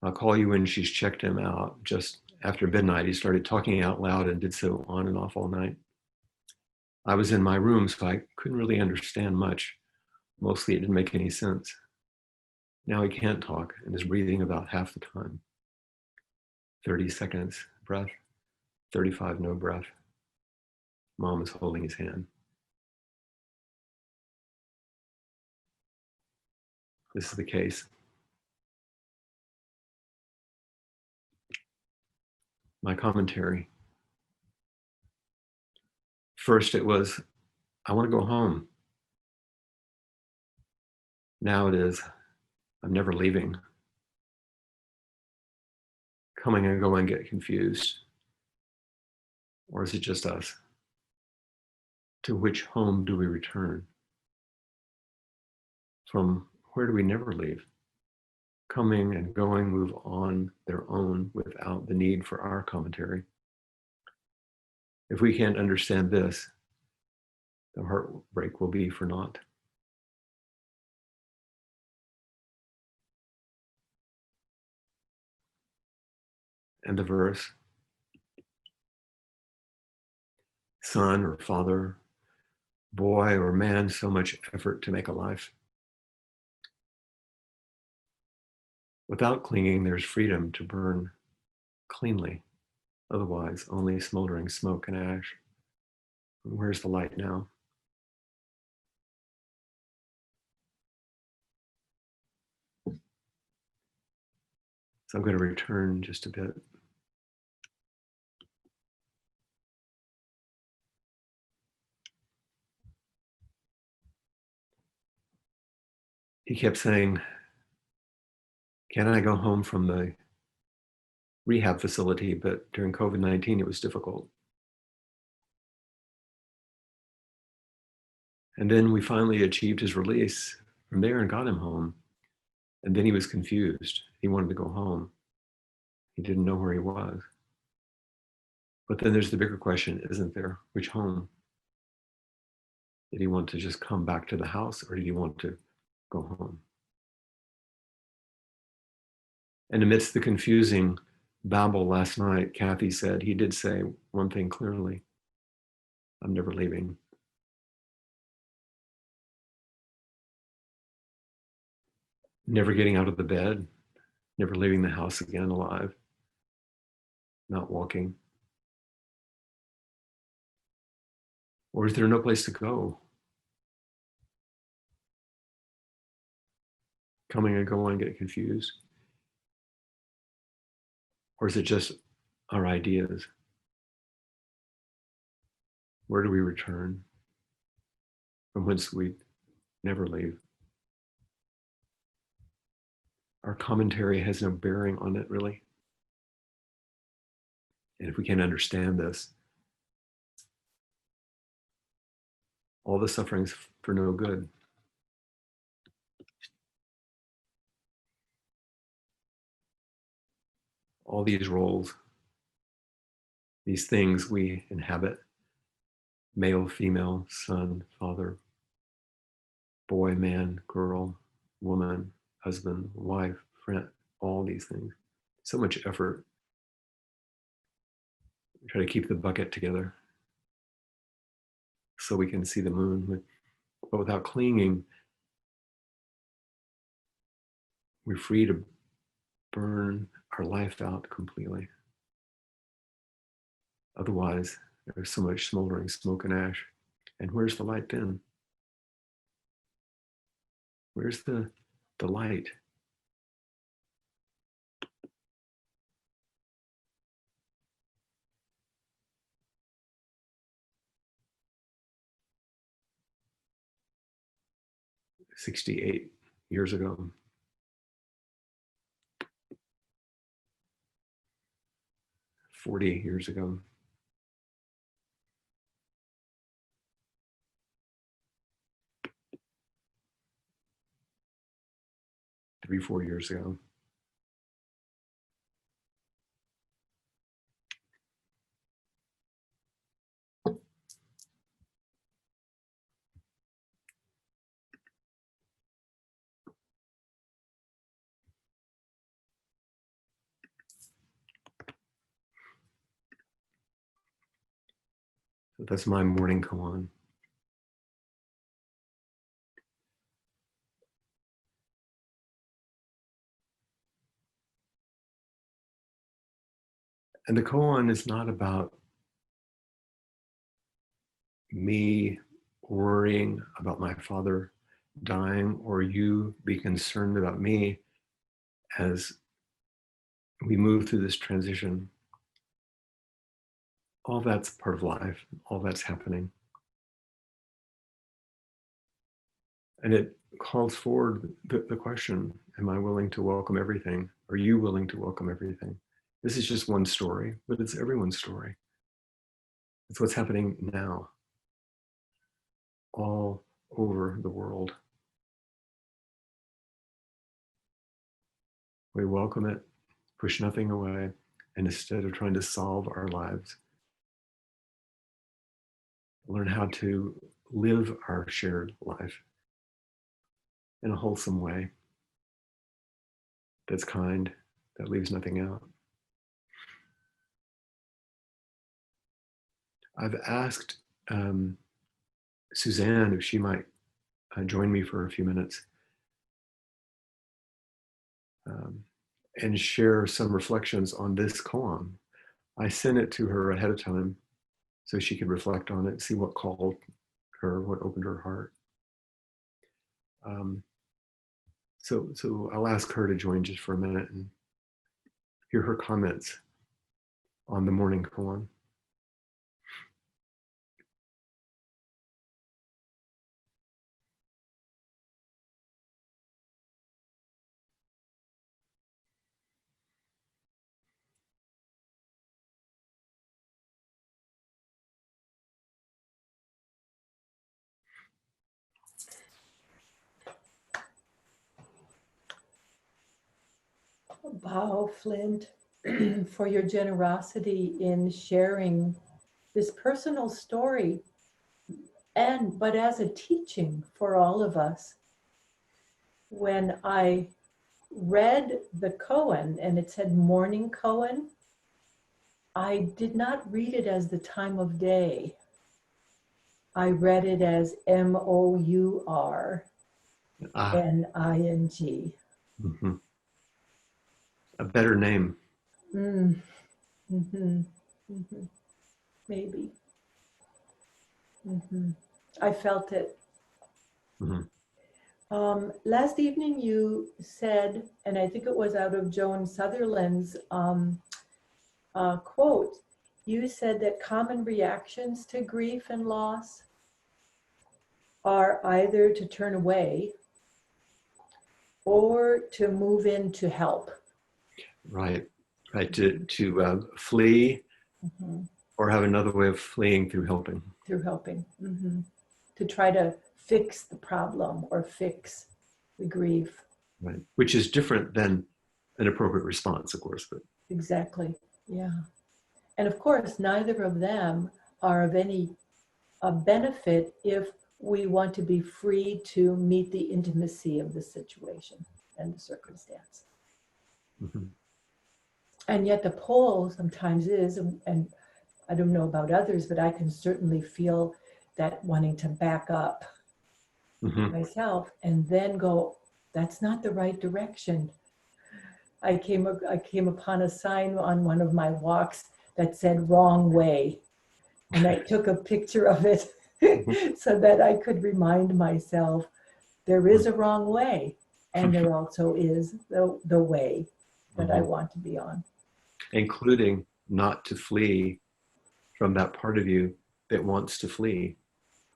I'll call you when she's checked him out. Just after midnight, he started talking out loud and did so on and off all night. I was in my room, so I couldn't really understand much. Mostly it didn't make any sense. Now he can't talk and is breathing about half the time. 30 seconds, breath. 35, no breath. Mom is holding his hand. This is the case. My commentary. First it was, I want to go home. Now it is, I'm never leaving. Coming and going get confused. Or is it just us? To which home do we return? From where do we never leave? Coming and going move on their own without the need for our commentary. If we can't understand this, the heartbreak will be for naught. And the verse, son or father, boy or man, so much effort to make a life. Without clinging, there's freedom to burn cleanly. Otherwise, only smoldering smoke and ash. Where's the light now? So I'm going to return just a bit. He kept saying, can I go home from the rehab facility? But during COVID-19, it was difficult. And then we finally achieved his release from there and got him home. And then he was confused. He wanted to go home. He didn't know where he was. But then there's the bigger question, isn't there? Which home? Did he want to just come back to the house, or did he want to go home? And amidst the confusing babble last night, Kathy said, he did say one thing clearly, I'm never leaving. never getting out of the bed, never leaving the house again alive, not walking? Or is there no place to go? Coming and going, get confused? Or is it just our ideas? Where do we return? From whence we never leave? Our commentary has no bearing on it, really. And if we can understand this, all the suffering's for no good. All these roles, these things we inhabit, male, female, son, father, boy, man, girl, woman, husband, wife, friend, all these things. So much effort. We try to keep the bucket together so we can see the moon. But without clinging, we're free to burn our life out completely. Otherwise, there's so much smoldering smoke and ash. And where's the light then? Where's the light? "68 years ago, 40 years ago, 3, 4 years ago." So that's my morning koan. And the koan is not about me worrying about my father dying or you be concerned about me as we move through this transition. All that's part of life, all that's happening. And it calls forward the question, am I willing to welcome everything? Are you willing to welcome everything? This is just one story, but it's everyone's story. It's what's happening now, all over the world. We welcome it, push nothing away, and instead of trying to solve our lives, learn how to live our shared life in a wholesome way that's kind, that leaves nothing out. I've asked Suzanne if she might join me for a few minutes and share some reflections on this koan. I sent it to her ahead of time so she could reflect on it, see what called her, what opened her heart. So I'll ask her to join just for a minute and hear her comments on the morning koan. Wow, Flint, for your generosity in sharing this personal story but as a teaching for all of us. When I read the koan and it said morning koan, I did not read it as the time of day. I read it as MOURNING. Mhm. A better name. Mm. Mm-hmm. Mm-hmm. Maybe. Mm-hmm. I felt it. Mhm. Last evening you said, and I think it was out of Joan Sutherland's quote, you said that common reactions to grief and loss are either to turn away or to move in to help. Right. Right. To flee Mm-hmm. or have another way of fleeing through helping. Through helping. Mm-hmm. To try to fix the problem or fix the grief. Right. Which is different than an appropriate response, of course. But Exactly. Yeah. And of course, neither of them are of any benefit if we want to be free to meet the intimacy of the situation and the circumstance. mhm. And yet the pull sometimes is, and I don't know about others, but I can certainly feel that wanting to back up Mhm. myself and then go, that's not the right direction. I came upon a sign on one of my walks that said wrong way. And I took a picture of it Mhm. so that I could remind myself there is a wrong way, and there also is the way that I Mhm. want to be on. Including not to flee from that part of you that wants to flee.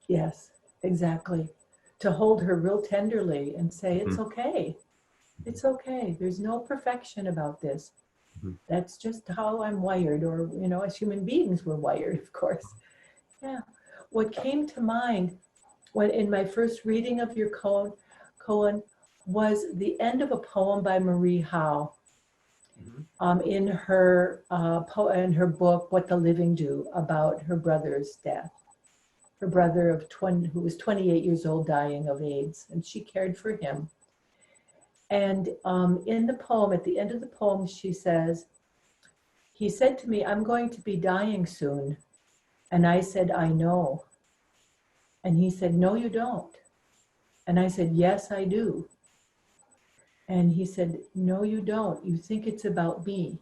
Yes, exactly. To hold her real tenderly and say, it's Mhm. okay. It's okay. There's no perfection about this. Mhm. That's just how I'm wired, or, as human beings, we're wired, of course. Yeah. What came to mind when in my first reading of your koan was the end of a poem by Marie Howe Mhm. in her book What the Living Do, about her brother's death. Her brother who was 28 years old, dying of AIDS, and she cared for him. And in the poem, at the end of the poem, she says, he said to me, I'm going to be dying soon. And I said, I know. And he said, no, you don't. And I said, yes, I do. And he said, no, you don't. You think it's about me.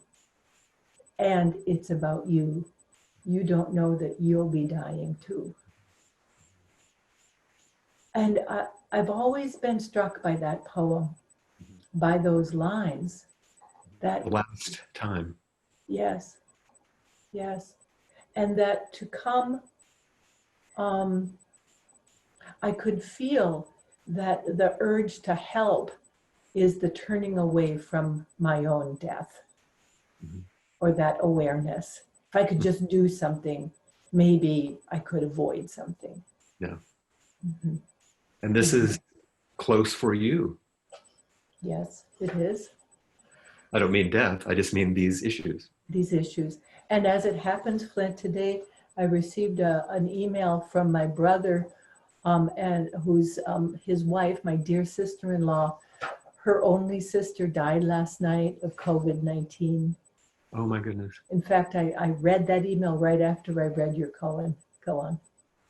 And it's about you. You don't know that you'll be dying too. And I've always been struck by that poem, by those lines, The that last time. yes, yes. And that to come, um, I could feel that the urge to help is the turning away from my own death, Mhm. or that awareness. If I could just do something, maybe I could avoid something. Yeah. Mhm. And this is close for you. Yes, it is. I don't mean death. I just mean these issues. These issues. And as it happens, Flint, today I received an email from my brother, and who's his wife, my dear sister-in-law. Her only sister died last night of COVID-19. Oh my goodness. In fact, I read that email right after I read your koan. Go on.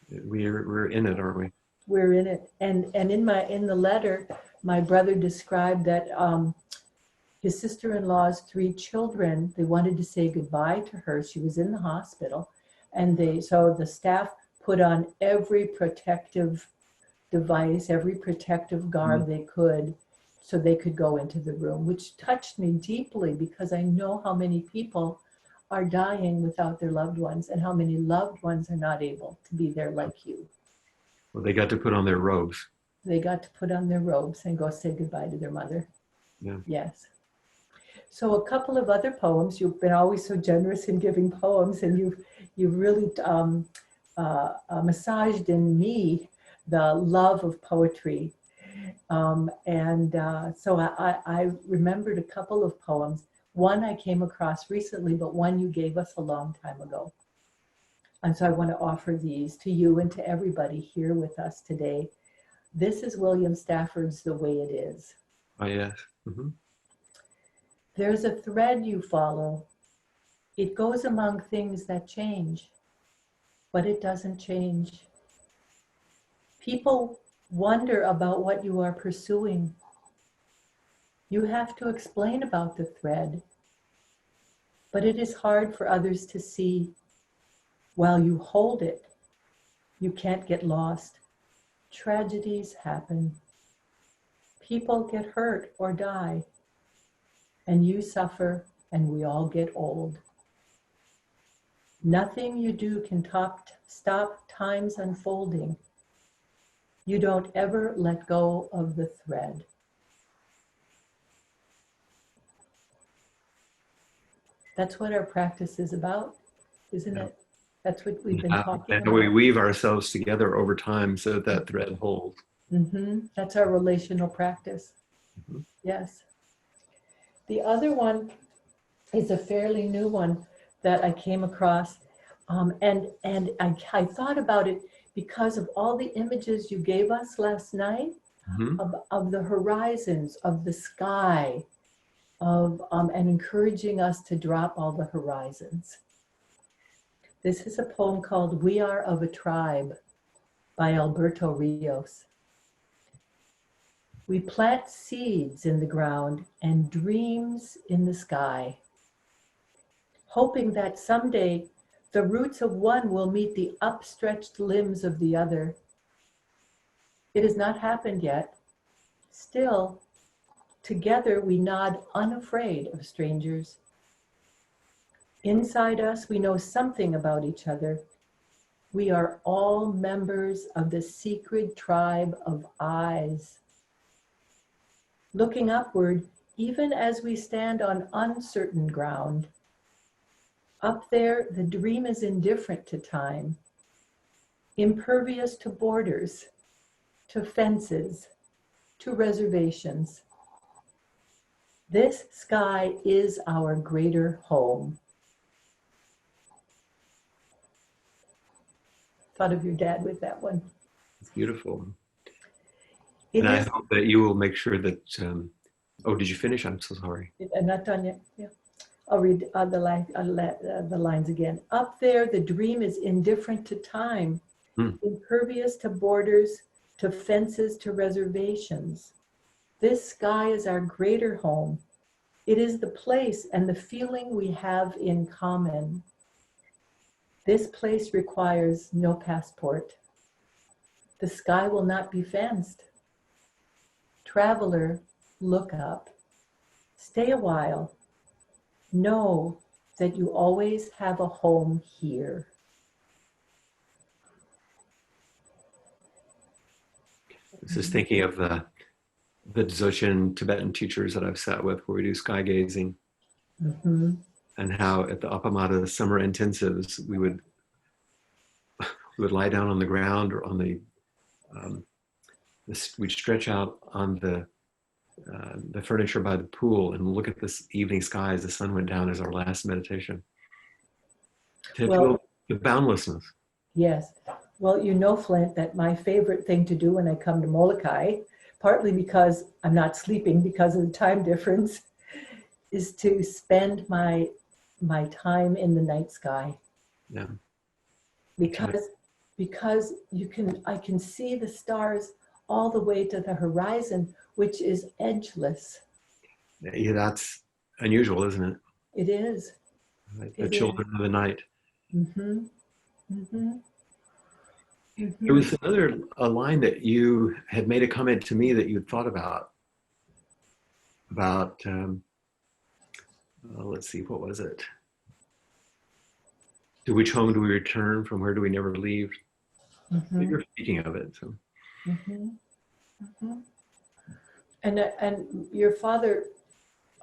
We're in it, aren't we? We're in it. And in the letter, my brother described that his sister-in-law's 3 children, they wanted to say goodbye to her. She was in the hospital. And so the staff put on every protective device, every protective garb they could, so they could go into the room, which touched me deeply because I know how many people are dying without their loved ones and how many loved ones are not able to be there like you. Well, they got to put on their robes. They got to put on their robes and go say goodbye to their mother. Yeah. Yes. So a couple of other poems. You've been always so generous in giving poems, and you've really massaged in me the love of poetry. So I remembered a couple of poems. One I came across recently, but one you gave us a long time ago. And so I want to offer these to you and to everybody here with us today. This is William Stafford's The Way It Is. Oh, yes. Mm-hmm. There's a thread you follow. It goes among things that change, but it doesn't change. People wonder about what you are pursuing. You have to explain about the thread, but it is hard for others to see. While you hold it, you can't get lost. Tragedies happen. People get hurt or die, and you suffer, and we all get old. Nothing you do can stop time's unfolding. You don't ever let go of the thread. That's what our practice is about, isn't it? That's what we've been talking And about. we weave ourselves together over time so that thread holds. That's our relational practice. Yes. The other one is a fairly new one that I came across. And I thought about it because of all the images you gave us last night of the horizons, of the sky, and encouraging us to drop all the horizons. This is a poem called We Are of a Tribe by Alberto Rios. We plant seeds in the ground and dreams in the sky, hoping that someday the roots of one will meet the upstretched limbs of the other. It has not happened yet. Still, together we nod unafraid of strangers. Inside us, we know something about each other. We are all members of the secret tribe of eyes. Looking upward, even as we stand on uncertain ground. Up there, the dream is indifferent to time, impervious to borders, to fences, to reservations. This sky is our greater home. Thought of your dad with that one. It's beautiful. And I hope that you will make sure that, oh, did you finish? I'm so sorry. I'm not done yet. Yeah. I'll read the lines again. Up there, the dream is indifferent to time, impervious to borders, to fences, to reservations. This sky is our greater home. It is the place and the feeling we have in common. This place requires no passport. The sky will not be fenced. Traveler, look up. Stay a while. Know that you always have a home here. This is thinking of the Dzogchen Tibetan teachers that I've sat with where we do sky gazing. And how at the Appamada summer intensives, we would lie down on the ground or on we'd stretch out on the furniture by the pool and look at this evening sky as the sun went down as our last meditation. To feel the boundlessness. Yes. Well, you know, Flint, that my favorite thing to do when I come to Molokai, partly because I'm not sleeping because of the time difference, is to spend my time in the night sky. Yeah. Because I can see the stars all the way to the horizon, which is edgeless. Yeah, that's unusual, isn't it? It is. The children of the night. There was a line that you had made a comment to me that you'd thought about let's see, what was it? To which home do we return? From where do we never leave? You're speaking of it. So. And your father,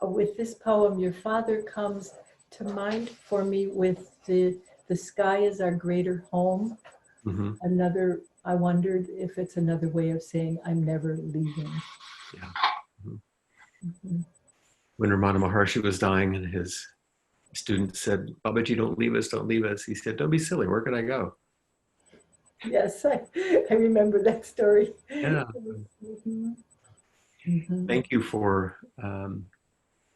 with this poem, your father comes to mind for me with the sky is our greater home. I wondered if it's another way of saying I'm never leaving. Yeah. When Ramana Maharshi was dying and his student said, Babaji, don't leave us. He said, don't be silly, where could I go? Yes, I remember that story. Yeah. Thank you for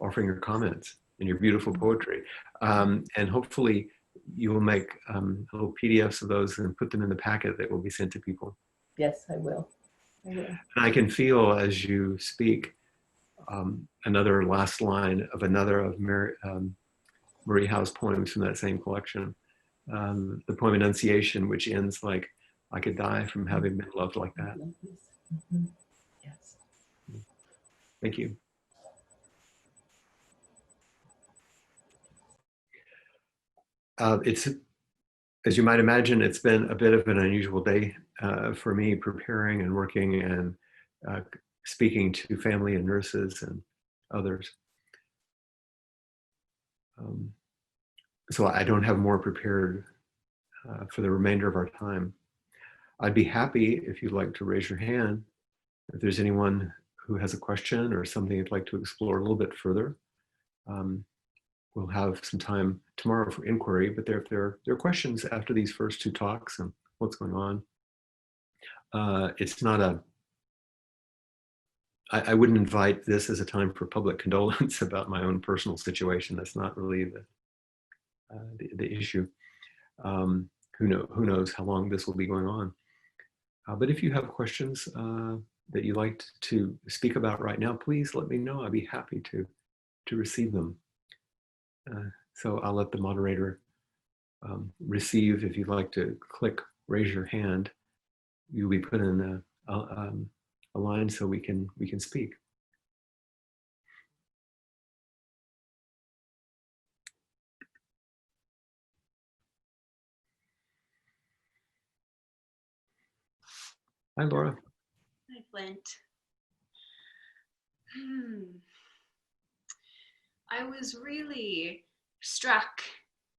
offering your comments and your beautiful poetry. And hopefully you will make little PDFs of those and put them in the packet that will be sent to people. Yes, I will. And I can feel as you speak another last line of another of Marie Howe's poems from that same collection. The poem Annunciation, which ends like, I could die from having been loved like that. Mm-hmm. Yes. Thank you. It's, as you might imagine, it's been a bit of an unusual day for me, preparing and working and speaking to family and nurses and others. So I don't have more prepared for the remainder of our time. I'd be happy if you'd like to raise your hand. If there's anyone who has a question or something you'd like to explore a little bit further, we'll have some time tomorrow for inquiry, but if there are questions after these first two talks and what's going on. It's not a, I wouldn't invite this as a time for public condolence about my own personal situation. That's not really the issue. Who knows how long this will be going on. But if you have questions that you'd like to speak about right now, please let me know. I'd be happy to receive them. So I'll let the moderator receive. If you'd like to click raise your hand, you'll be put in a line so we can speak. Hi, Laura. Hi, Flint. I was really struck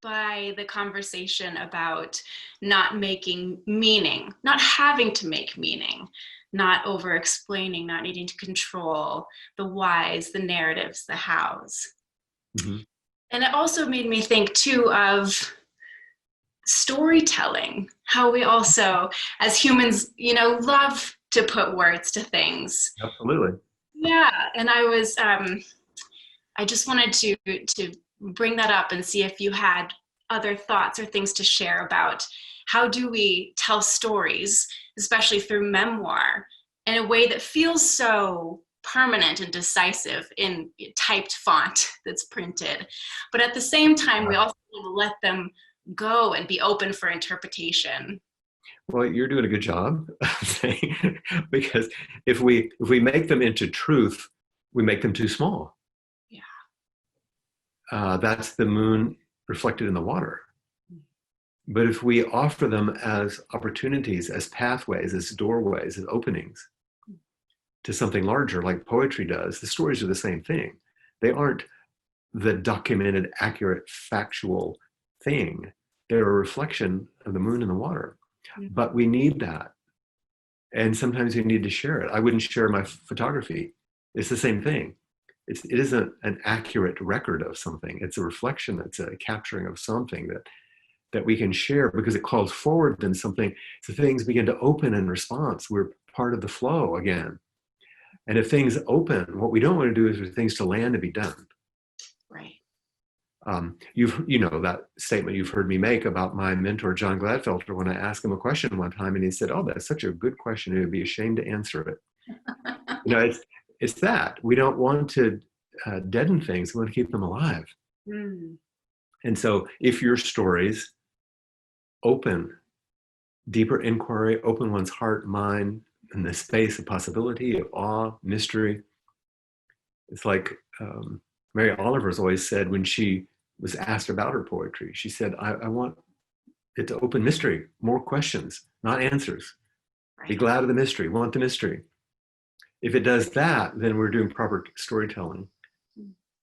by the conversation about not making meaning, not having to make meaning, not over-explaining, not needing to control the whys, the narratives, the hows. Mm-hmm. And it also made me think too of storytelling, how we also, as humans, love to put words to things. Absolutely. Yeah, and I just wanted to bring that up and see if you had other thoughts or things to share about how do we tell stories, especially through memoir, in a way that feels so permanent and decisive in typed font that's printed, but at the same time we also want to let them go and be open for interpretation. Well, you're doing a good job saying, because if we make them into truth, we make them too small. Yeah. That's the moon reflected in the water. But if we offer them as opportunities, as pathways, as doorways, as openings to something larger, like poetry does, the stories are the same thing. They aren't the documented, accurate, factual thing. They're a reflection of the moon and the water. But we need that. And sometimes we need to share it. I wouldn't share my photography. It's the same thing. It isn't an accurate record of something. It's a reflection. It's a capturing of something that we can share because it calls forward then something. So things begin to open in response. We're part of the flow again. And if things open, what we don't want to do is for things to land and be done. Right. You know that statement you've heard me make about my mentor, John Gladfelter, when I asked him a question one time and he said, "Oh, that's such a good question. It would be a shame to answer it." It's that we don't want to deaden things. We want to keep them alive. And so if your stories open deeper inquiry, open one's heart, mind, and the space of possibility, of awe, mystery, it's like Mary Oliver's always said when she was asked about her poetry, she said, I want it to open mystery, more questions, not answers. Right. Be glad of the mystery, want the mystery. If it does that, then we're doing proper storytelling.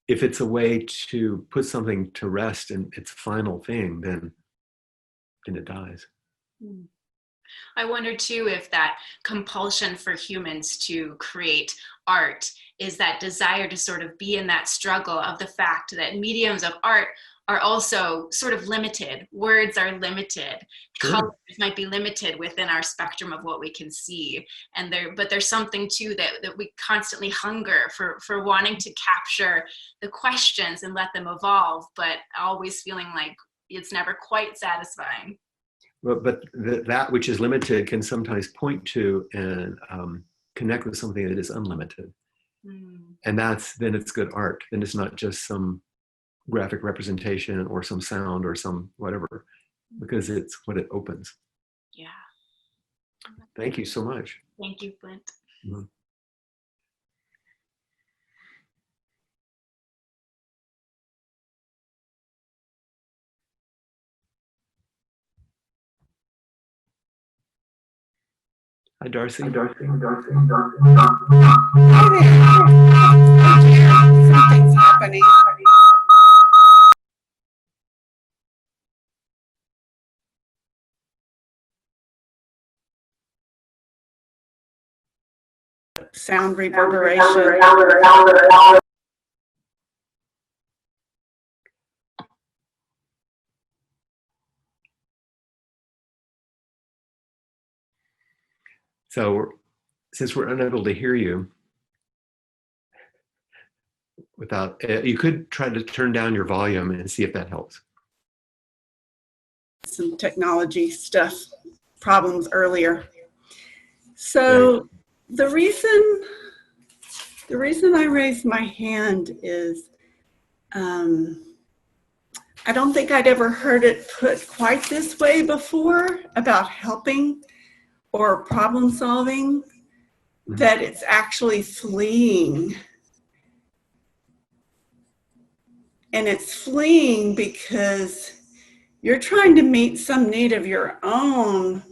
If it's a way to put something to rest in its final thing, then it dies. I wonder too if that compulsion for humans to create art is that desire to sort of be in that struggle of the fact that mediums of art are also sort of limited. Words are limited. Sure. Colors might be limited within our spectrum of what we can see. But there's something too that we constantly hunger for wanting to capture the questions and let them evolve, but always feeling like it's never quite satisfying. But that which is limited can sometimes point to and connect with something that is unlimited. And then it's good art. Then it's not just some graphic representation or some sound or some whatever, because it's what it opens. Yeah. Thank you so much. Thank you, Flint. Mm-hmm. Hi, Darcy. Hi there. Something's happening. Sound reverberation. So since we're unable to hear you without, you could try to turn down your volume and see if that helps. Some technology stuff problems earlier. So Right. the reason I raised my hand is I don't think I'd ever heard it put quite this way before about helping or problem solving, that it's actually fleeing. And it's fleeing because you're trying to meet some need of your own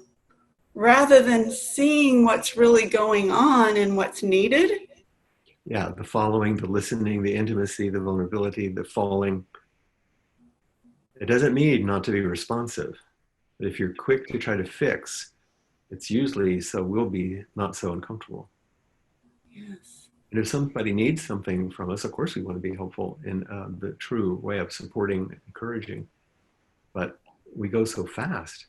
rather than seeing what's really going on and what's needed. Yeah, the following, the listening, the intimacy, the vulnerability, the falling. It doesn't mean not to be responsive. But if you're quick to try to fix, it's usually so we'll be not so uncomfortable. Yes. And if somebody needs something from us, of course we want to be helpful in the true way of supporting, encouraging. But we go so fast.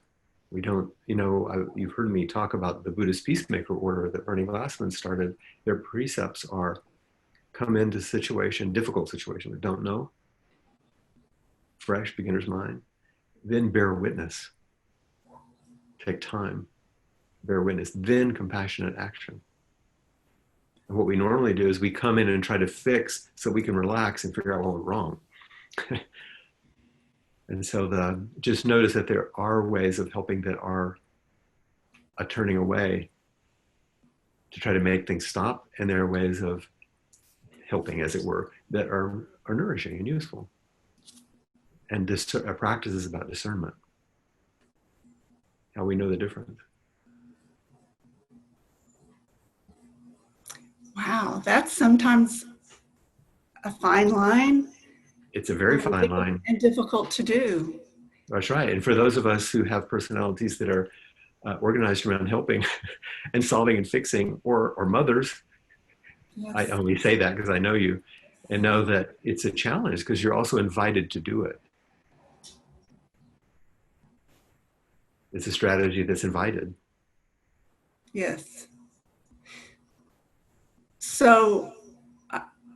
We don't, you've heard me talk about the Buddhist peacemaker order that Bernie Glassman started. Their precepts are come into difficult situation that don't know, fresh, beginner's mind, then bear witness, take time, bear witness, then compassionate action. And what we normally do is we come in and try to fix so we can relax and figure out what went wrong. And so just notice that there are ways of helping that are a turning away to try to make things stop. And there are ways of helping, as it were, that are nourishing and useful. And this practice is about discernment, how we know the difference. Wow, that's sometimes a fine line. It's a very fine line. And difficult to do. That's right. And for those of us who have personalities that are organized around helping and solving and fixing, or mothers, yes. I only say that because I know you and know that it's a challenge because you're also invited to do it. It's a strategy that's invited. Yes. So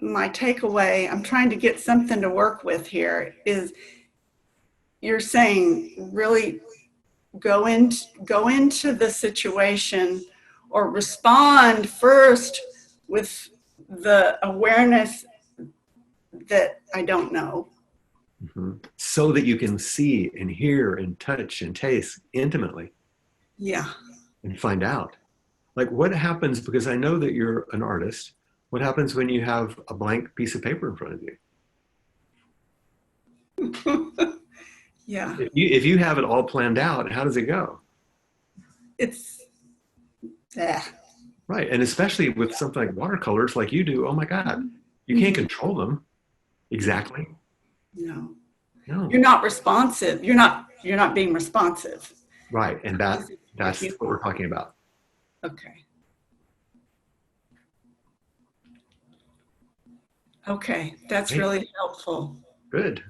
my takeaway, I'm trying to get something to work with here, is you're saying really go into the situation or respond first with the awareness that I don't know. Mm-hmm. So that you can see and hear and touch and taste intimately. Yeah. And find out. Like what happens, because I know that you're an artist, what happens when you have a blank piece of paper in front of you? Yeah. If you have it all planned out, how does it go? It's right. And especially with something like watercolors like you do, oh my God, you can't control them exactly. No. No. You're not responsive. You're not being responsive. Right. And that's what we're talking about. Okay. Okay. That's really helpful. Good.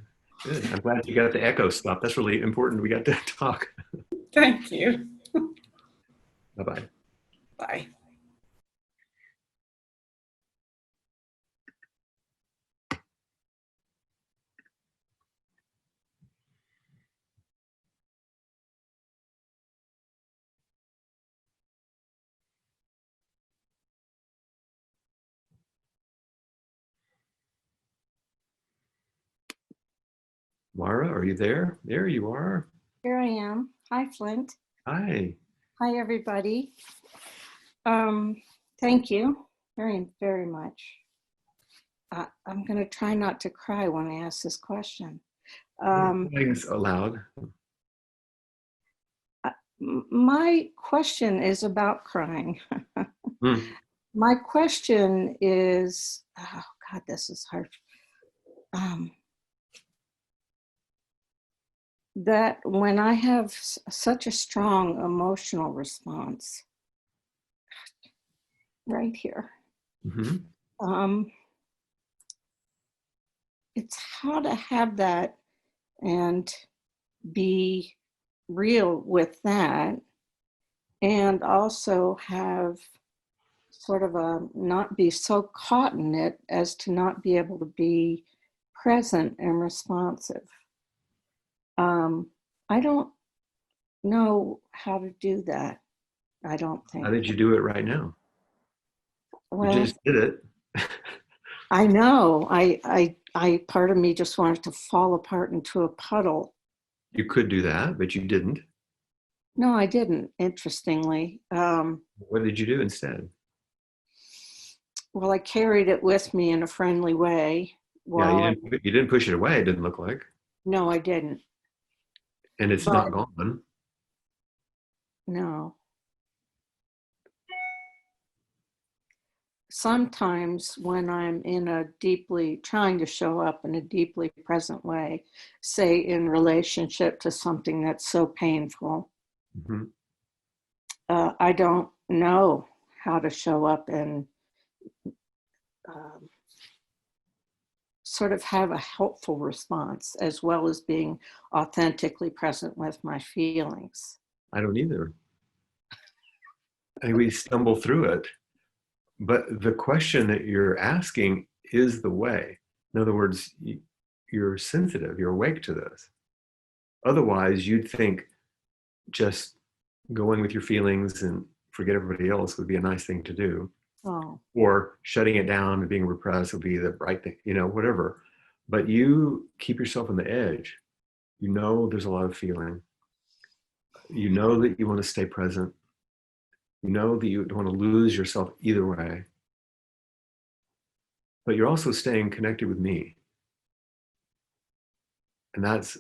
Good. I'm glad you got the echo stuff. That's really important. We got to talk. Thank you. Bye-bye. Bye. Mara, are you there? There you are. Here I am. Hi, Flint. Hi. Hi, everybody. Thank you very, very much. I'm going to try not to cry when I ask this question. Things aloud. My question is about crying. My question is, oh God, this is hard. That when I have such a strong emotional response, right here, it's how to have that and be real with that, and also have sort of a not be so caught in it as to not be able to be present and responsive. I don't know how to do that. I don't think. How did you do it right now? Well, You just did it. I know. I part of me just wanted to fall apart into a puddle. You could do that, but you didn't. No, I didn't, interestingly. What did you do instead? Well, I carried it with me in a friendly way. Yeah, you didn't push it away, it didn't look like. No, I didn't. And it's not gone. No. Sometimes when I'm in a deeply, trying to show up in a deeply present way, say in relationship to something that's so painful, I don't know how to show up and sort of have a helpful response as well as being authentically present with my feelings. I don't either. We stumble through it. But the question that you're asking is the way. In other words, you're sensitive, you're awake to this. Otherwise, you'd think just going with your feelings and forget everybody else would be a nice thing to do. Oh. Or shutting it down and being repressed would be the right thing, whatever. But you keep yourself on the edge. You know there's a lot of feeling. You know that you want to stay present. You know that you don't want to lose yourself either way. But you're also staying connected with me. And that's,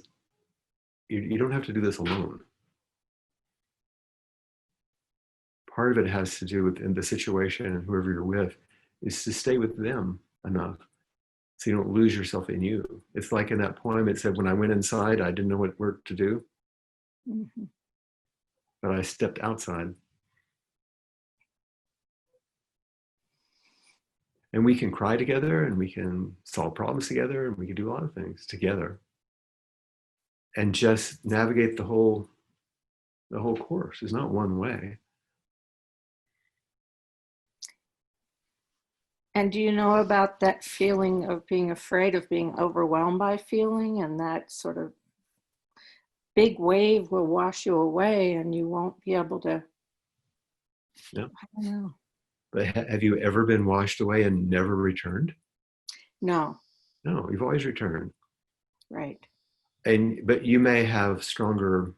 you don't have to do this alone. Part of it has to do with in the situation and whoever you're with is to stay with them enough so you don't lose yourself in you. It's like in that poem, it said, when I went inside, I didn't know what work to do, but I stepped outside. And we can cry together and we can solve problems together and we can do a lot of things together and just navigate the whole course. There's not one way. And do you know about that feeling of being afraid of being overwhelmed by feeling, and that sort of big wave will wash you away and you won't be able to? Yeah. I don't know. But have you ever been washed away and never returned? No. No, you've always returned. Right. But you may have stronger,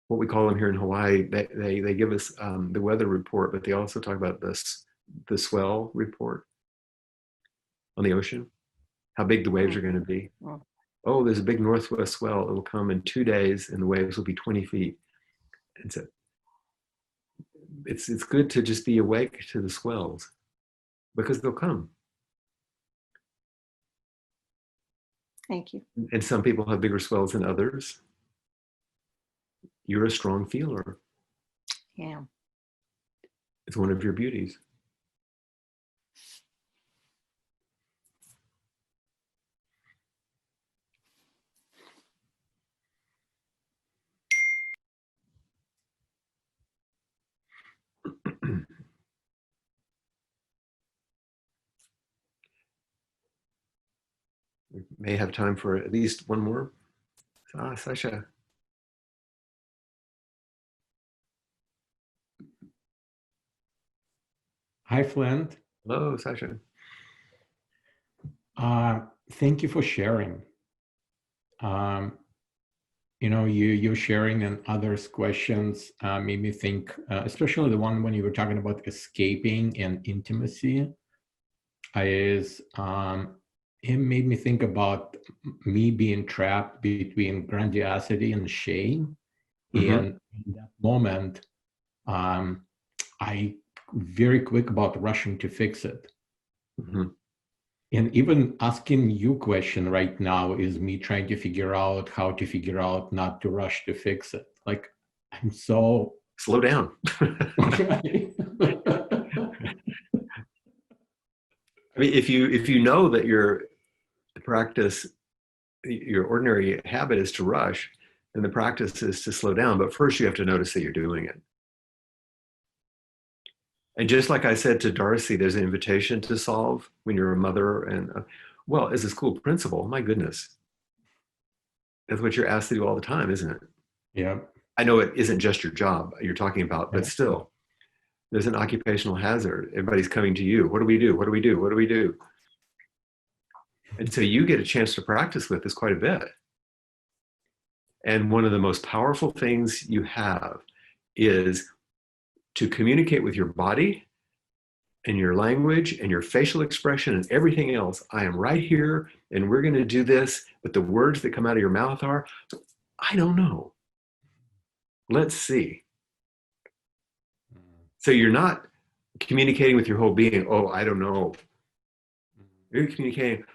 what we call them here in Hawaii, they give us the weather report, but they also talk about the swell report on the ocean, how big the waves are going to be. Oh, there's a big northwest swell. It will come in 2 days and the waves will be 20 feet. And so it's good to just be awake to the swells because they'll come. Thank you. And some people have bigger swells than others. You're a strong feeler. Yeah. It's one of your beauties. We may have time for at least one more. Sasha. Hi, Flint. Hello, Sasha. Thank you for sharing. You know, you sharing and others' questions made me think, especially the one when you were talking about escaping and intimacy, it made me think about me being trapped between grandiosity and shame. And in that moment, I very quick about rushing to fix it. And even asking you question right now is me trying to figure out how to figure out not to rush to fix it. Like, I'm so slow down. I mean, if you know that your practice, your ordinary habit is to rush, then the practice is to slow down. But first, you have to notice that you're doing it. And just like I said to Darcy, there's an invitation to solve when you're a mother. And well, as a school principal, my goodness, that's what you're asked to do all the time, isn't it? Yeah. I know it isn't just your job you're talking about, but still, there's an occupational hazard. Everybody's coming to you. What do we do? What do we do? What do we do? And so you get a chance to practice with this quite a bit. And one of the most powerful things you have is to communicate with your body and your language and your facial expression and everything else. I am right here and we're going to do this, but the words that come out of your mouth are, I don't know. Let's see. So you're not communicating with your whole being, oh, I don't know. You're communicating,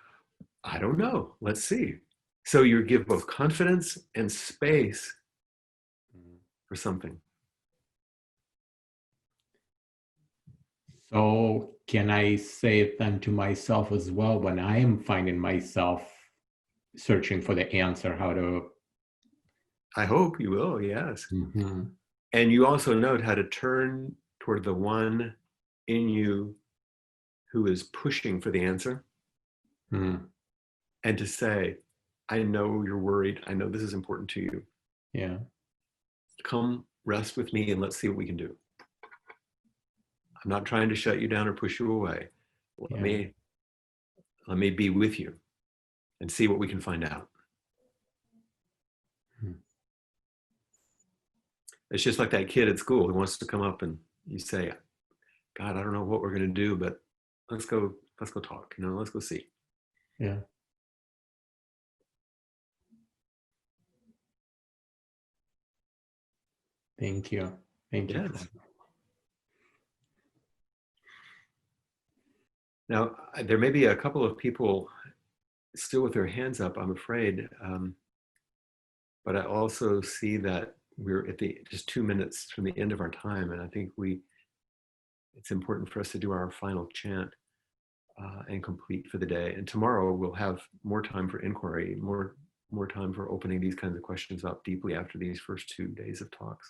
I don't know. Let's see. So you give both confidence and space for something. So can I say it then to myself as well when I am finding myself searching for the answer, how to... I hope you will, yes. Mm-hmm. And you also note how to turn toward the one in you who is pushing for the answer. And to say, I know you're worried. I know this is important to you. Yeah. Come rest with me and let's see what we can do. I'm not trying to shut you down or push you away. Let me be with you and see what we can find out. It's just like that kid at school who wants to come up and you say, God, I don't know what we're going to do, but let's go talk, let's go see. Yeah. Thank you. Thank you. Yes. Now, there may be a couple of people still with their hands up, I'm afraid. But I also see that we're at just 2 minutes from the end of our time. And I think it's important for us to do our final chant and complete for the day. And tomorrow we'll have more time for inquiry, more time for opening these kinds of questions up deeply after these first 2 days of talks.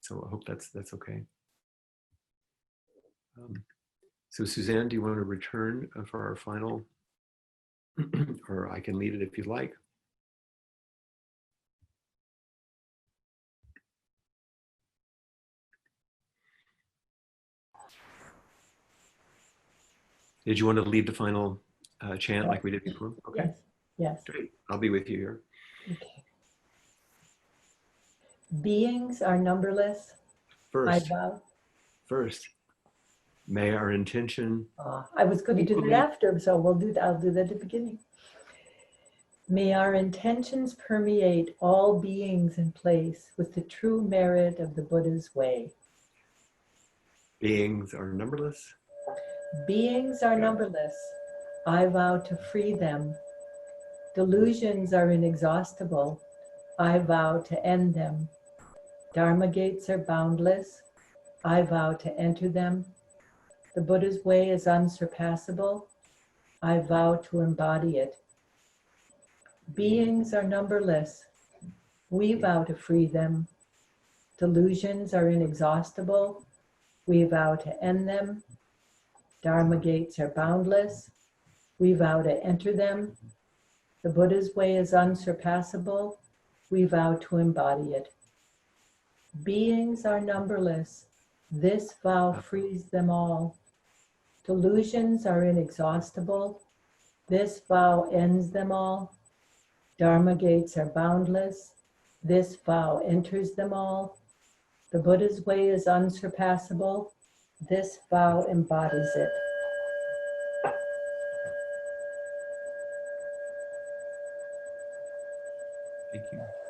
So I hope that's okay. So Suzanne, do you want to return for our final, or I can lead it if you'd like. Did you want to lead the final chant like we did before? Okay. Yes. Great. I'll be with you here. Okay. Beings are numberless. First, may our intention. I was going to do that after, so I'll do that at the beginning. May our intentions permeate all beings in place with the true merit of the Buddha's way. Beings are numberless. Beings are numberless. I vow to free them. Delusions are inexhaustible. I vow to end them. Dharma gates are boundless. I vow to enter them. The Buddha's way is unsurpassable. I vow to embody it. Beings are numberless. We vow to free them. Delusions are inexhaustible. We vow to end them. Dharma gates are boundless. We vow to enter them. The Buddha's way is unsurpassable. We vow to embody it. Beings are numberless. This vow frees them all. Delusions are inexhaustible. This vow ends them all. Dharma gates are boundless. This vow enters them all. The Buddha's way is unsurpassable. This vow embodies it. Thank you.